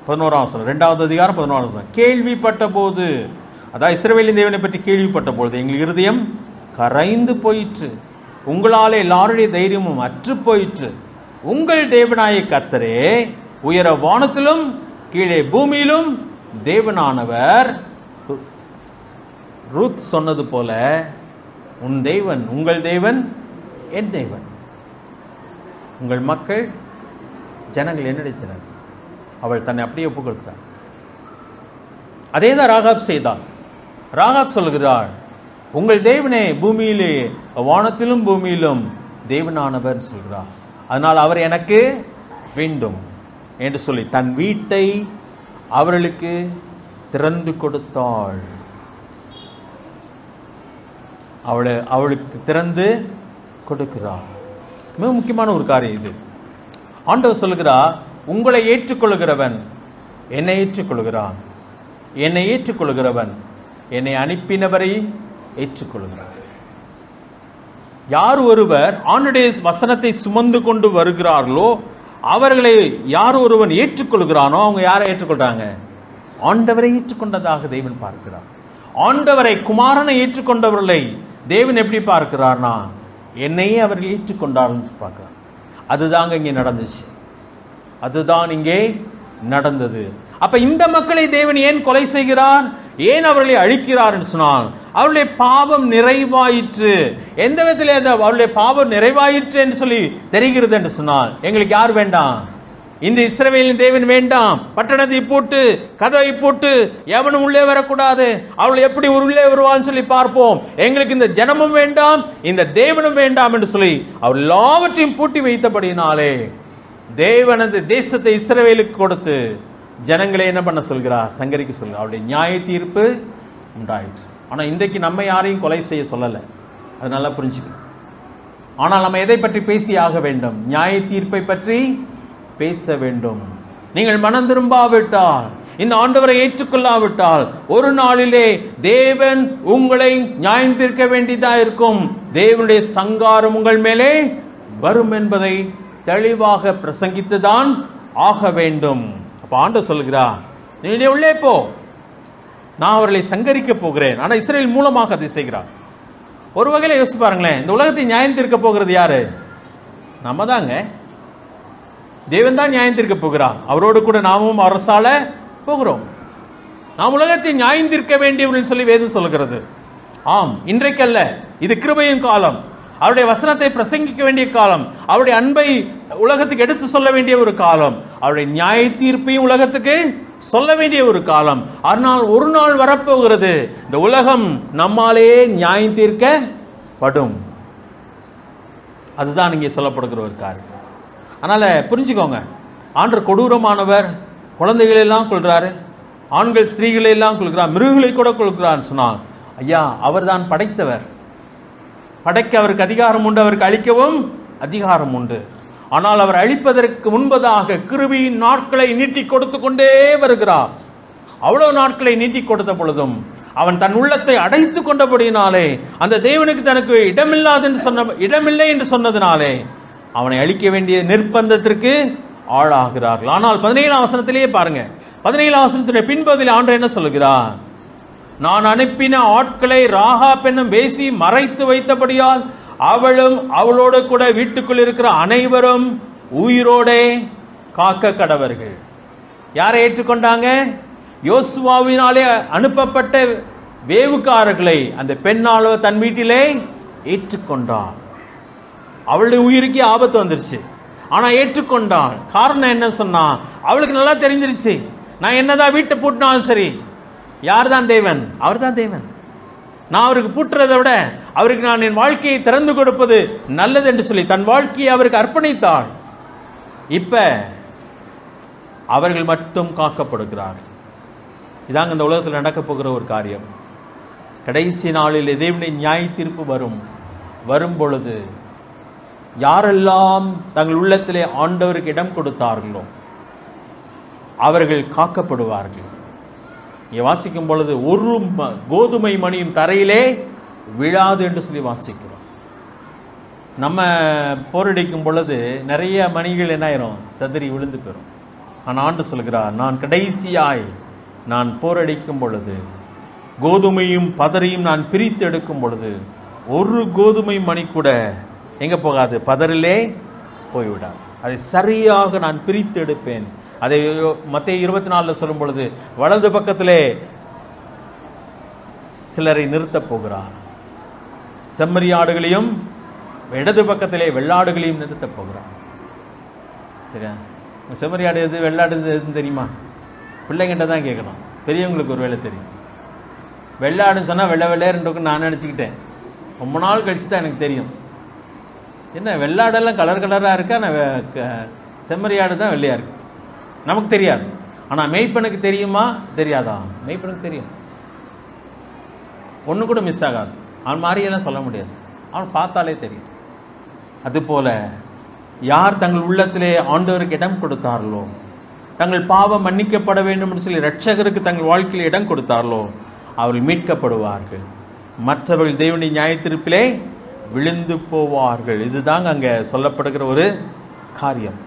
11ஆம் வசனம், 2வது அதிகாரம் 11ஆம் வசனம். கேள்விப்பட்ட போது, அதாவது இஸ்ரவேலின் தேவனை பற்றி கேள்விப்பட்ட பொழுது எங்கள் இருதயம் கரைந்து போயிற்று, உங்களாலே எல்லாருடைய தைரியமும் அற்று போயிற்று. உங்கள் தேவனாய கர்த்தரே உயர வானத்திலும் கீழே பூமியிலும் தேவனானவர். ரூத் சொன்னது போல, உன் தேவன் உங்கள் தேவன் என் தேவன். உங்கள் மக்கள் ஜனங்கள் என்ன நினைச்சனர்? அவள் தன்னை அப்படியே ஒப்பு கொடுத்தாள். அதே தான் ராகாப் செய்தாள். ராகாப் சொல்கிறாள், உங்கள் தேவனே பூமியிலே வானத்திலும் பூமியிலும் தேவனானவர் சொல்கிறார், அதனால் அவர் எனக்கு வேண்டும் என்று சொல்லி தன் வீட்டை அவர்களுக்கு திறந்து கொடுத்தாள். அவளுக்கு திறந்து கொடுக்கிறார். மிக முக்கியமான ஒரு காரியம் இது. ஆண்டவர் சொல்லுகிறார், உங்களை ஏற்றுக்கொள்கிறவன் என்னை ஏற்றுக்கொள்கிறான், என்னை ஏற்றுக்கொள்கிறவன் என்னை அனுப்பினவரை ஏற்றுக்கொள்கிறார். யார் ஒருவர் ஆண்டுடைய வசனத்தை சுமந்து கொண்டு வருகிறார்களோ அவர்களை யார் ஒருவன் ஏற்றுக்கொள்கிறானோ அவங்க யாரை ஏற்றுக்கொள்றாங்க? ஆண்டவரை ஏற்றுக்கொண்டதாக தேவன் பார்க்கிறார். ஆண்டவரை, குமாரனை ஏற்றுக்கொண்டவர்களை தேவன் எப்படி பார்க்கிறார்னா, என்னையே அவர்கள் ஏற்றுக்கொண்டார்கள் பார்க்கிறார். அதுதாங்க இங்கே நடந்துச்சு. அதுதான் இங்கே நடந்தது. அப்ப இந்த மக்களை தேவன் ஏன் கொலை செய்கிறார், ஏன் அவர்களை அழிக்கிறார் என்று சொன்னால், அவருடைய பாவம் நிறைவாயிற்று. எந்த விதத்தில் அவருடைய பாவம் நிறைவாயிற்று என்று சொல்லி தெரிகிறது என்று சொன்னால், எங்களுக்கு யார் வேண்டாம்? இந்த இஸ்ரவேலின் தேவன் வேண்டாம். பட்டணத்தை போட்டு கதவை போட்டு எவனும் உள்ளே வரக்கூடாது, அவள் எப்படி உள்ளே வருவான்னு சொல்லி பார்ப்போம். எங்களுக்கு இந்த ஜனமும் வேண்டாம், இந்த தேவனும் வேண்டாம் என்று சொல்லி அவர் எல்லாவற்றையும் பூட்டி வைத்தபடினாலே தேவன் அந்த தேசத்தை இஸ்ரவேலுக்கு கொடுத்து ஜனங்களை என்ன பண்ண சொல்கிறார்? சங்கரிக்க சொல்கிறார். அவருடைய நியாய தீர்ப்பு உண்டாயிற்று. ஆனால் இன்றைக்கு நம்ம யாரையும் கொலை செய்ய சொல்லலை, அது நல்லா புரிஞ்சுக்கணும். ஆனால் நம்ம எதை பற்றி பேசி ஆக வேண்டும்? நியாய தீர்ப்பை பற்றி பேச வேண்டும். நீங்கள் மனம் திரும்பாவிட்டால், இந்த ஆண்டவரை ஏற்றுக்கொள்ளாவிட்டால், ஒரு நாளிலே தேவன் உங்களை நியாயம் தீர்க்க வேண்டியதா இருக்கும். தேவனுடைய சங்காரம் உங்கள் மேலே வரும் என்பதை தெளிவாக பிரசங்கித்துதான் ஆக வேண்டும். அப்ப ஆண்டவர் சொல்கிறார், நீ உள்ளே போ, நான் அவர்களை சங்கரிக்க போகிறேன். ஆனால் இஸ்ரவேல் மூலமாக அதை செய்கிறார். ஒரு வகையில் யோசிச்சு பாருங்களேன், இந்த உலகத்தை நியாயம் தீர்க்க போகிறது யாரு? நம்ம தாங்க. தேவன் தான் நியாயம் தீர்க்க போகிறார். அவரோடு கூட நாமும் அரசால போகிறோம். நாம் உலகத்தை நியாயம் தீர்க்க வேண்டியவர்கள் சொல்லி வேதம் சொல்கிறது. ஆம், இன்றைக்கல்ல, இது கிருபையின் காலம். அவருடைய வசனத்தை பிரசங்கிக்க வேண்டிய காலம். அவருடைய அன்பை உலகத்துக்கு எடுத்து சொல்ல வேண்டிய ஒரு காலம். அவருடைய நியாய தீர்ப்பையும் உலகத்துக்கு சொல்ல வேண்டிய ஒரு காலம். ஆனால் ஒரு நாள் வரப்போகிறது, இந்த உலகம் நம்மாலேயே நியாயம் தீர்க்கப்படும். அதுதான் இங்கே சொல்லப்படுகிற ஒரு காரியம். அதனால புரிஞ்சுக்கோங்க, ஆண்டவர் கொடூரமானவர். குழந்தைகளை எல்லாம் கொள்றாரு, ஆண்கள் ஸ்திரீகளை எல்லாம் கொள்கிறார், மிருகங்களை கூட கொள்கிறார் சொன்னால், ஐயா, அவர் தான் படைத்தவர். படைக்க அவருக்கு அதிகாரம் உண்டு, அவருக்கு அழிக்கவும் அதிகாரம் உண்டு. ஆனால் அவர் அழிப்பதற்கு முன்பதாக கிருபையின் நாட்களை நீட்டிக் கொடுத்து கொண்டே வருகிறார். அவ்வளவு நாட்களை நீட்டிக் கொடுத்த பொழுதும் அவன் தன் உள்ளத்தை அடைத்து கொண்டபடியினாலே, அந்த தேவனுக்கு தனக்கு இடமில்லை என்று சொன்னதினாலே அவனை அழிக்க வேண்டிய நிர்பந்தத்திற்கு ஆளாகிறார்கள். ஆனால் 17ஆம் வசனத்திலேயே பாருங்க, 17ஆம் வசனத்துடைய பின்பகுதியில் ஆண்டவர் என்ன சொல்கிறார்? நான் அனுப்பின ஆட்களை ராகாப் என்னும் வேசி மறைத்து வைத்தபடியால் அவளும் அவளோடு கூட வீட்டுக்குள் இருக்கிற அனைவரும் உயிரோடே காக்க கடவர்கள். யாரை ஏற்றுக்கொண்டாங்க? யோசுவாவினாலே அனுப்பப்பட்ட வேவுக்காரர்களை அந்த பெண்ணாளோ தன் வீட்டிலே ஏற்றுக்கொண்டார். அவளுடைய உயிருக்கு ஆபத்து வந்துருச்சு, ஆனா ஏற்றுக்கொண்டாள். காரணம் என்ன சொன்னா, அவளுக்கு நல்லா தெரிஞ்சிருச்சு, நான் என்னதான் வீட்டை பூட்டினாலும் சரி, யார் தான் தேவன்? அவர் தான் தேவன். நான் அவருக்கு பூட்டுறதை விட அவருக்கு நான் என் வாழ்க்கையை திறந்து கொடுப்பது நல்லது என்று சொல்லி தன் வாழ்க்கையை அவருக்கு அர்ப்பணித்தாள். இப்ப அவர்கள் மட்டும் காக்கப்படுகிறார்கள். இதாங்க இந்த உலகத்தில் நடக்க போகிற ஒரு காரியம். கடைசி நாளில் தேவனுடைய நியாய தீர்ப்பு வரும் பொழுது யாரெல்லாம் தங்கள் உள்ளத்திலே ஆண்டவருக்கு இடம் கொடுத்தார்களோ அவர்கள் காக்கப்படுவார்கள். இங்கே வாசிக்கும் பொழுது ஒரு கோதுமை மணியும் தரையிலே விழாது என்று சொல்லி வாசிக்கிறோம். நம்ம போரடிக்கும் பொழுது நிறைய மணிகள் என்ன ஆயிரும்? சதுரி விழுந்து போயிடும். ஆனால் ஆண்டு சொல்கிறார், நான் கடைசியாய் நான் போரடிக்கும் பொழுது கோதுமையும் பதரையும் நான் பிரித்து எடுக்கும் பொழுது ஒரு கோதுமை மணி கூட எங்கே போகாது? பதரிலே போய்விடாது. அதை சரியாக நான் பிரித்து எடுப்பேன். அதை மத்தேயு 24 சொல்லும் பொழுது வலது பக்கத்திலே சிலரை நிறுத்தப் போகிறார், செம்மறியாடுகளையும் இடது பக்கத்திலே வெள்ளாடுகளையும் நிறுத்தப் போகிறார். சரியா? செம்மறியாடு எது, வெள்ளாடு எதுன்னு தெரியுமா? பிள்ளைங்கிட்ட தான் கேட்கணும், பெரியவங்களுக்கு ஒரு வேலை தெரியும். வெள்ளாடுன்னு சொன்னால் வெள்ளை வெள்ளையருன்னு நான் நினச்சிக்கிட்டேன். ரொம்ப நாள் கழிச்சு தான் எனக்கு தெரியும், என்ன வெள்ளாடெல்லாம் கலர் கலராக இருக்கா, நான் செம்மறியாடு தான் வெள்ளையாக இருக்குது. நமக்கு தெரியாது, ஆனால் மெய்ப்பனுக்கு தெரியுமா? தெரியாதா? மெய்ப்பனுக்கு தெரியும். ஒன்று கூட மிஸ் ஆகாது. அவன் மாதிரியெல்லாம் சொல்ல முடியாது, அவன் பார்த்தாலே தெரியும். அதுபோல யார் தங்கள் உள்ளத்திலே ஆண்டவருக்கு இடம் கொடுத்தார்களோ, தங்கள் பாவம் மன்னிக்கப்பட வேண்டும் என்று சொல்லி இரட்சகருக்கு தங்கள் வாழ்க்கையில் இடம் கொடுத்தார்களோ அவர்கள் மீட்கப்படுவார்கள். மற்றவர்கள் தேவனுடைய நியாயத்தீர்ப்பிலே விழுந்து போவார்கள். இதுதாங்க அங்கே சொல்லப்படுகிற ஒரு காரியம்.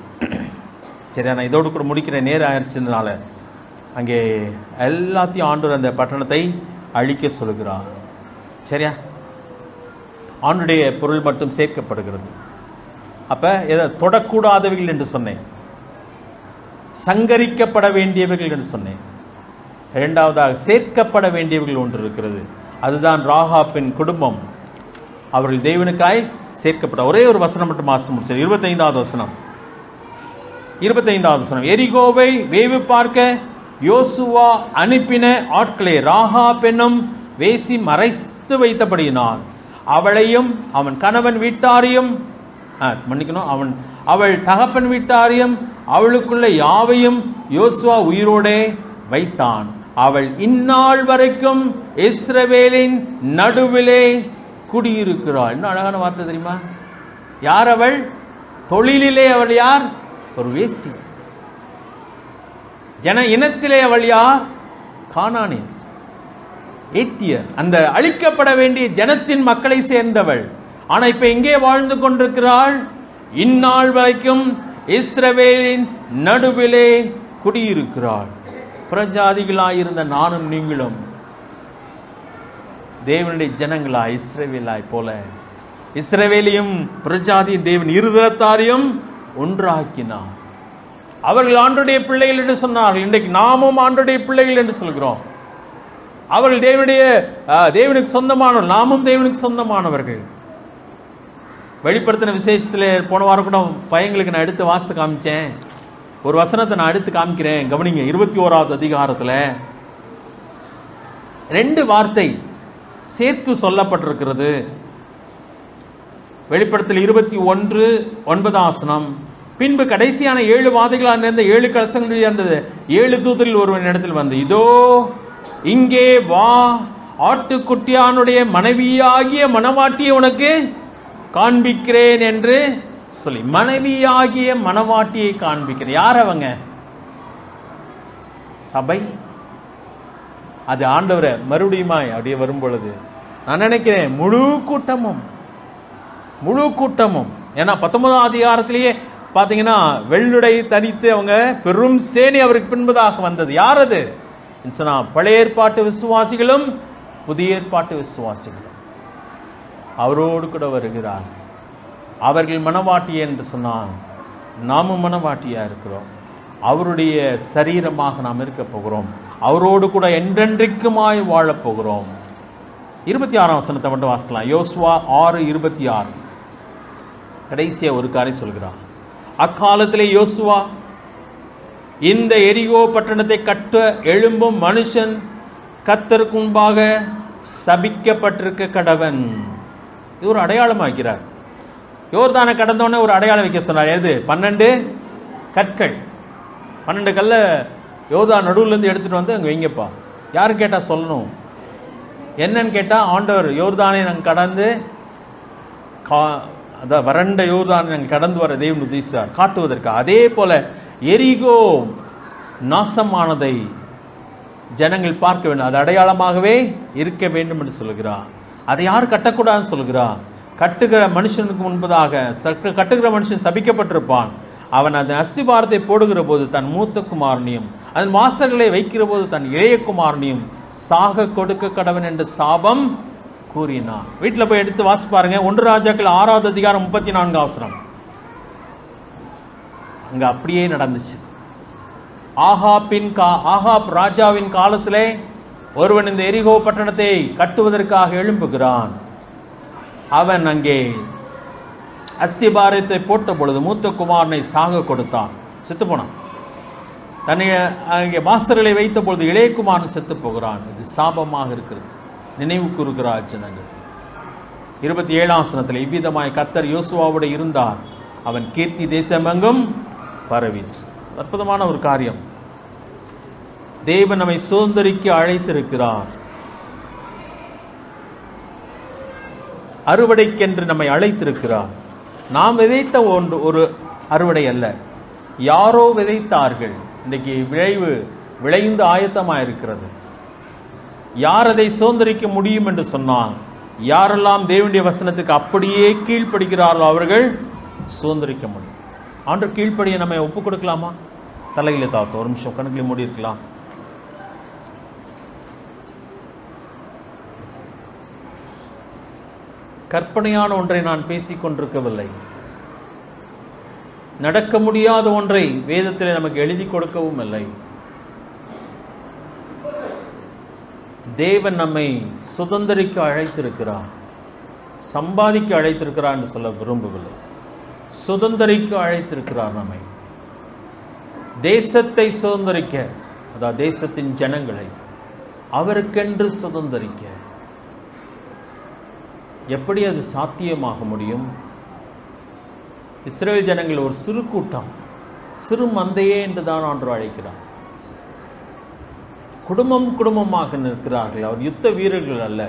சரி, நான் இதோடு கூட முடிக்கிற நேரம் ஆயிடுச்சுனால அங்கே எல்லாத்தையும் ஆண்டவர் அந்த பட்டணத்தை அழிக்க சொல்கிறார். சரியா? ஆண்டுடைய பொருள் மட்டும் சேர்க்கப்படுகிறது. அப்போ எதை தொடக்கூடாதவர்கள் என்று சொன்னேன், சங்கரிக்கப்பட வேண்டியவர்கள் என்று சொன்னேன். இரண்டாவதாக சேர்க்கப்பட வேண்டியவர்கள் ஒன்று இருக்கிறது, அதுதான் ராகாப்பின் குடும்பம். அவர்கள் தேவனுக்காய் சேர்க்கப்பட்ட ஒரே ஒரு வசனம் மட்டும் வாசித்து முடிச்சது. 25வது வசனம். 25வது வசனம். எரிகோவை வேவு பார்க்க யோசுவா அனுப்பின ஆட்களே ராகாப் என்னும் வேசி மறைத்து வைத்தபடியினால் அவளையும் அவன் கணவன் வீட்டாரையும் அவள் தகப்பன் வீட்டாரையும் அவளுக்குள்ள யாவையும் யோசுவா உயிரோடே வைத்தான். அவள் இந்நாள் வரைக்கும் இஸ்ரவேலின் நடுவிலே குடியிருக்கிறாள். என்ன அழகான வார்த்தை தெரியுமா? யார் அவள்? தொழிலிலே அவள் யார்? ஒரு வேசி. ஜன இனத்திலே அவள் யார்? கானானியர், ஏத்தியர், அந்த அழிக்கப்பட வேண்டிய ஜனத்தின் மக்களை சேர்ந்தவள். ஆனா இப்ப எங்கே வாழ்ந்து கொண்டிருக்கிறாள்? இந்நாள் வரைக்கும் இஸ்ரவேலின் நடுவிலே குடியிருக்கிறாள். புறஜாதிகளாயிருந்த நானும் நீங்களும் தேவனுடைய ஜனங்களாய் இஸ்ரவேலாய் போல இஸ்ரவேலையும் புறஜாதியின் தேவன் இருதரத்தாரையும் ஒன்றாக்கினார். அவர்கள் ஆண்டுடைய பிள்ளைகள் என்று சொன்னார்கள். இன்றைக்கு நாமும் ஆண்டுடைய பிள்ளைகள் என்று சொல்கிறோம். அவர்கள் தேவனுக்கு சொந்தமானவர்கள், நாமும் தேவனுக்கு சொந்தமானவர்கள். வெளிப்படுத்தின விசேஷத்தில் போன வாரம் கூட பையங்களுக்கு நான் எடுத்து வாசித்து காமிச்சேன். ஒரு வசனத்தை நான் எடுத்து காமிக்கிறேன், கவனிங்க. 21வது அதிகாரத்தில் 2 வார்த்தை சேர்த்து சொல்லப்பட்டிருக்கிறது. வெளிப்படுத்தல் 21:9 பின்பு கடைசியான 7 வாதைகளால் நிறைந்த 7 கலசங்களுடைய அந்த 7 தூதரில் ஒருவன் இடத்தில் வந்து, இதோ இங்கே வா, ஆட்டுக்குட்டியானுடைய மனைவியாகிய மணவாட்டியை உனக்கு காண்பிக்கிறேன் என்று சொல்லி மனைவியாகிய மணவாட்டியை காண்பிக்கிற. யார் அவங்க? சபை. அது ஆண்டவரை மறுபடியுமா அப்படியே வரும் பொழுது நான் நினைக்கிறேன் முழு கூட்டமும் ஏன்னா 19ஆம் அதிகாரத்திலேயே பார்த்தீங்கன்னா வெள்ளுடை தனித்து அவங்க பெரும் சேனை அவருக்கு பின்பதாக வந்தது. யார் அது? பழைய ஏற்பாட்டு விசுவாசிகளும் புதிய ஏற்பாட்டு விசுவாசிகளும் அவரோடு கூட வருகிறார். அவர்கள் மணவாட்டி என்று சொன்னால் நாமும் மணவாட்டியா இருக்கிறோம். அவருடைய சரீரமாக நாம் இருக்க போகிறோம். அவரோடு கூட என்றென்றைக்குமாய் வாழப் போகிறோம். 26ஆம் வசனத்தை மட்டும் வாசிக்கலாம். யோசுவா 6:26 கடைசியா ஒரு காரியம் சொல்கிறார். அக்காலத்திலே யோசுவா இந்த எரிகோ பட்டணத்தை கட்ட எழும்பும் மனுஷன் கர்த்தருக்கு முன்பாக சபிக்கப்பட்டிருக்க கடவன். இது ஒரு அடையாளமாக்கிறார். யோர்தானை கடந்தோடனே ஒரு அடையாளம் வைக்க சொன்னார். எது? 12 கற்கள். 12 கல்ல யோர்தான் நடுவுலேருந்து எடுத்துட்டு வந்து அங்கே வைங்கப்பா. யாரு கேட்டா சொல்லணும். என்னன்னு கேட்டா ஆண்டவர் யோர்தானை நாங்கள் கடந்து அதான் வறண்ட யோர்தானை நாங்கள் கடந்து வர தேவன் உத்தேசித்தார் காட்டுவதற்கு. அதே போல எரிகோ நாசமானதை ஜனங்கள் பார்க்க வேண்டும். அது அடையாளமாகவே இருக்க வேண்டும் என்று சொல்கிறார். அதை யார் கட்டக்கூடாதுன்னு சொல்கிறார்? கட்டுகிற மனுஷனுக்கு முன்பதாக கட்டுகிற மனுஷன் சபிக்கப்பட்டிருப்பான். அவன் அதன் அஸ்திபாரத்தை போடுகிற போது தன் மூத்த குமாரனையும் அதன் வாசல்களை வைக்கிற போது தன் இளைய குமாரனையும் சாக கொடுக்க கடவன் என்று சாபம் கூறினான். வீட்டில் போய் எடுத்து வாசி பாருங்க. 1 ராஜாக்கள் 6வது அதிகாரம் 34 வசனம். அங்க அப்படியே நடந்துச்சு. ஆகாப் ராஜாவின் காலத்திலே ஒருவன் இந்த எரிகோ பட்டணத்தை கட்டுவதற்காக எழும்புகிறான். அவன் அங்கே அஸ்திபாரத்தை போட்ட பொழுது மூத்த குமாரனை சாக கொடுத்தான், செத்து போனான். தன்னை அங்கே மாஸ்டர்களை வைத்த பொழுது இளையகுமாரன் செத்து போகிறான். இது சாபமாக இருக்கிறது. நினைவு கூறுகிறார் ஜனங்கள். 27ஆம் வசனத்தில் இவ்விதமாய் கர்த்தர் யோசுவாவோடு இருந்தார், அவன் கீர்த்தி தேசமெங்கும் பரவிற்று. அற்புதமான ஒரு காரியம். தேவன் நம்மை சுதந்தரிக்க அழைத்திருக்கிறார். அறுவடைக்கென்று நம்மை அழைத்திருக்கிறார். நாம் விதைத்த ஒரு அறுவடை அல்ல, யாரோ விதைத்தார்கள். இன்றைக்கு விளைந்து ஆயத்தமாக இருக்கிறது. யார் அதை சுதந்தரிக்க முடியும் என்று சொன்னால், யாரெல்லாம் தேவனுடைய வசனத்துக்கு அப்படியே கீழ்ப்படுகிறார்களோ அவர்கள் சுதந்தரிக்க முடியும். ஆண்டு கீழ்ப்படியை நம்ம ஒப்புக் கொடுக்கலாமா? தலையில தாத்தோம், ஒரு நிமிஷம் கணக்கில் மூடி இருக்கலாம். கற்பனையான ஒன்றை நான் பேசிக் கொண்டிருக்கவில்லை. நடக்க முடியாத ஒன்றை வேதத்தில் நமக்கு எழுதி கொடுக்கவும் இல்லை. தேவன் நம்மை சுதந்தரிக்க அழைத்திருக்கிறார், சம்பாதிக்க அழைத்திருக்கிறார் என்று சொல்ல விரும்பவில்லை. சுதந்தரிக்க அழைத்திருக்கிறார் நம்மை. தேசத்தை சுதந்தரிக்க, அதாவது தேசத்தின் ஜனங்களை அவருக்கென்று சுதந்தரிக்க. எப்படி அது சாத்தியமாக முடியும்? இஸ்ரேல் ஜனங்கள் ஒரு சிறு கூட்டம், சிறு மந்தையே என்றுதான் ஆண்டு அழைக்கிறார். குடும்பம் குடும்பமாக நிற்கிறார்கள். அவர் யுத்த வீரர்கள் அல்ல.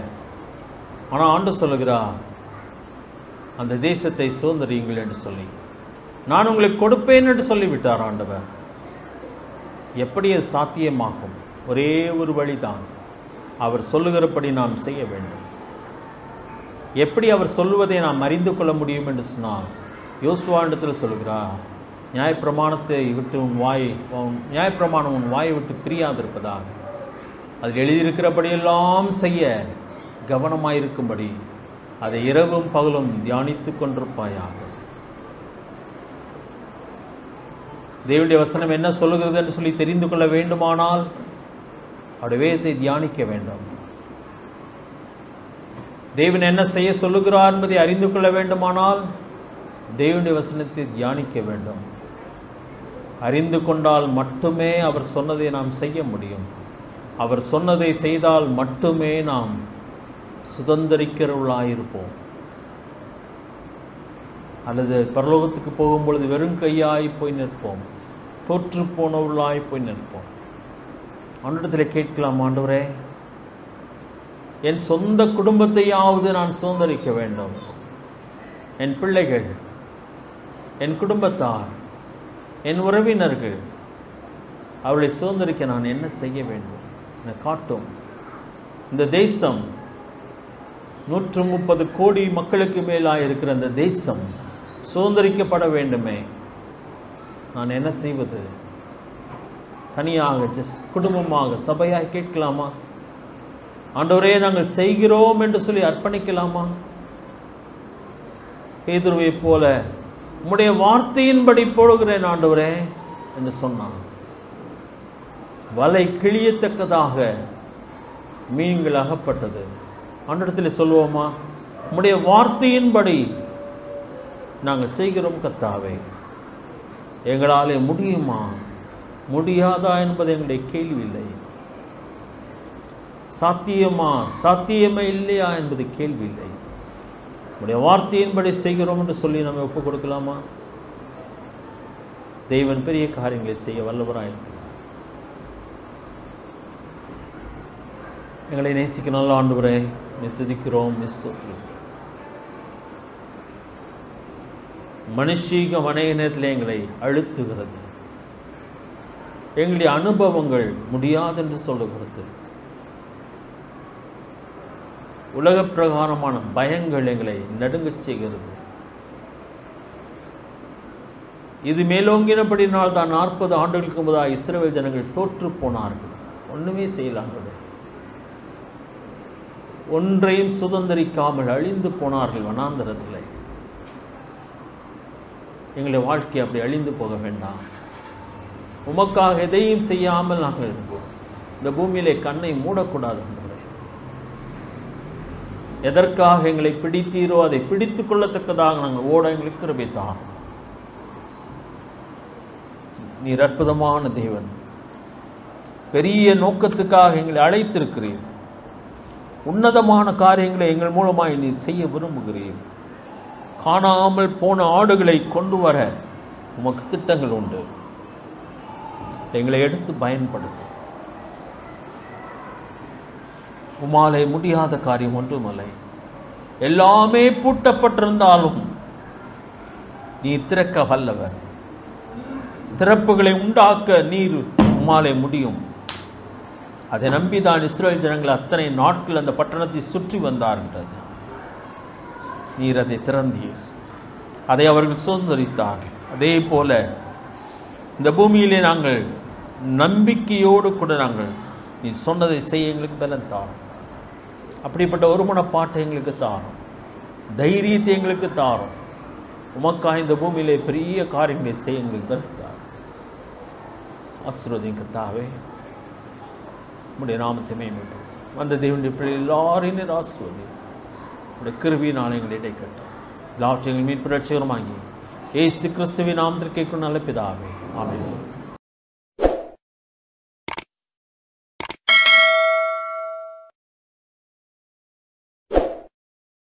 ஆனால் ஆண்டு சொல்லுகிறார், அந்த தேசத்தை சுதந்தரியுங்கள் என்று சொல்லி, நான் உங்களுக்கு கொடுப்பேன் என்று சொல்லிவிட்டார் ஆண்டவர். எப்படி அது சாத்தியமாகும்? ஒரே ஒரு வழிதான், அவர் சொல்லுகிறபடி நாம் செய்ய வேண்டும். எப்படி அவர் சொல்லுவதை நாம் அறிந்து கொள்ள முடியும் என்று சொன்னால், யோசுவாண்டத்தில் சொல்கிறார், நியாயப்பிரமாணத்தை விட்டு நியாயப்பிரமாணம் உன் வாயை விட்டு பிரியாதிருப்பதாக, அதில் எழுதியிருக்கிறபடியெல்லாம் செய்ய கவனமாயிருக்கும்படி அதை இரவும் பகலும் தியானித்து கொண்டிருப்பாயாக. தேவனுடைய வசனம் என்ன சொல்லுகிறது என்று சொல்லி தெரிந்து கொள்ள வேண்டுமானால் அவருடைய வேதத்தை தியானிக்க வேண்டும். தேவன் என்ன செய்ய சொல்லுகிறார் என்பதை அறிந்து கொள்ள வேண்டுமானால் தேவனுடைய வசனத்தை தியானிக்க வேண்டும். அறிந்து கொண்டால் மட்டுமே அவர் சொன்னதை நாம் செய்ய முடியும். அவர் சொன்னதை செய்தால் மட்டுமே நாம் சுதந்திரிக்கிறவர்களாயிருப்போம். அல்லது பரலோகத்துக்கு போகும்பொழுது வெறும் கையாய் போய் நிற்போம், தோற்று போனவர்களாய் போய் நிற்போம். அவனிடத்தில் கேட்கலாம், ஆண்டவரே, என் சொந்த குடும்பத்தையாவது நான் சுதந்திரிக்க வேண்டும். என் பிள்ளைகள், என் குடும்பத்தார், என் உறவினர்கள், அவளை சுதந்திரிக்க நான் என்ன செய்ய வேண்டும் என காட்டும். இந்த தேசம் 130 கோடி மக்களுக்கு மேலாக இருக்கிற இந்த தேசம் சுதந்திரிக்கப்பட வேண்டுமே, நான் என்ன செய்வது? தனியாக குடும்பமாக சபையாய் கேட்கலாமா? ஆண்டவரே நாங்கள் செய்கிறோம் என்று சொல்லி அர்ப்பணிக்கலாமா? பேதுருவை போல உம்முடைய வார்த்தையின்படி போடுகிறேன் ஆண்டவரே என்று சொன்னான். வலை கிழியத்தக்கதாக மீன்கள் அகப்பட்டது. ஆண்டவரிடத்தில் சொல்லுவோமா? உம்முடைய வார்த்தையின்படி நாங்கள் செய்கிறோம் கர்த்தாவே. எங்களாலே முடியுமா முடியாதா என்பது எங்களுடைய கேள்வி இல்லை. சாத்தியமா சாத்தியமே இல்லையா என்பது கேள்வி இல்லை. உடைய வார்த்தையின்படி செய்கிறோம் என்று சொல்லி நம்ம ஒப்புக் கொடுக்கலாமா? தேவன் பெரிய காரியங்களை செய்ய வல்லவராயிருக்கிறார். எங்களை நேசிக்க நல்ல ஆண்டவரே, துதிக்கிறோம். மனுஷீகம் அநேக நேரத்தில் எங்களை அழுத்துகிறது. எங்களுடைய அனுபவங்கள் முடியாது என்று சொல்லுகிறது. உலக பிரகாரமான பயங்கள் எங்களை நடுங்கச் செய்கிறது. இது மேலோங்கினபடினால் தான் 40 ஆண்டுகளுக்கு முன்பதாக இஸ்ரவேல் ஜனங்கள் தோற்று போனார்கள். ஒண்ணுமே செய்யலாங்க, ஒன்றையும் சுதந்திரிக்காமல் அழிந்து போனார்கள் வனாந்தரத்தில். எங்களுடைய வாழ்க்கை அப்படி அழிந்து போக வேண்டாம். உமக்காக எதையும் செய்யாமல் நாங்கள் இந்த பூமியிலே கண்ணை மூடக்கூடாது. எதற்காக எங்களை பிடித்தீரோ அதை பிடித்துக் கொள்ளத்தக்கதாக நாங்கள் ஓட எங்களுக்கு கிருபை தாரும். நீர் அற்புதமான தேவன், பெரிய நோக்கத்துக்காக எங்களை அழைத்திருக்கிறீர். உன்னதமான காரியங்களை எங்கள் மூலமாய் நீர் செய்ய விரும்புகிறீர். காணாமல் போன ஆடுகளை கொண்டு வர உமக்கு திட்டங்கள் உண்டு. எங்களை எடுத்து பயன்படுத்தும். உமாலே முடியாத காரியம் ஒன்றுமில்லை. எல்லாமே பூட்டப்பட்டிருந்தாலும் நீர் திறக்க வல்லவர். திறப்புகளை உண்டாக்க நீர் உமாலே முடியும். அதை நம்பிதான் இஸ்ரவேல் ஜனங்கள் அத்தனை நாட்கள் அந்த பட்டணத்தை சுற்றி வந்தார்கள். நீர் அதை திறந்தீர், அதை அவர்கள் சுதந்திரித்தார்கள். அதே போல இந்த பூமியிலே நாங்கள் நம்பிக்கையோடு கூட நாங்கள் நீ சொன்னதை செய்ய எங்களுக்கு பலன் தாரும். அப்படிப்பட்ட ஒரு மனப்பாட்டை எங்களுக்கு தாரும், தைரியத்தை எங்களுக்கு தாரும். உமக்காக இந்த பூமியிலே பெரிய காரியங்களை செய்ய எங்களுக்கு பலன் தாரும். ஆசீர்வதிங்க கர்த்தாவே, உம்முடைய நாமத்தை மேம்படுத்தும். அந்த தேவனுடைய பிள்ளை எல்லாரையும் ஆசீர்வதி. உடைய கிருபையினால் எங்களை இடைக்கட்டும். எல்லாவற்றையும் மீட்பு ரட்சகருமாகி இயேசு கிறிஸ்துவின் நாமத்தில் கேட்கும் நல்ல பிதாவே, ஆமென்.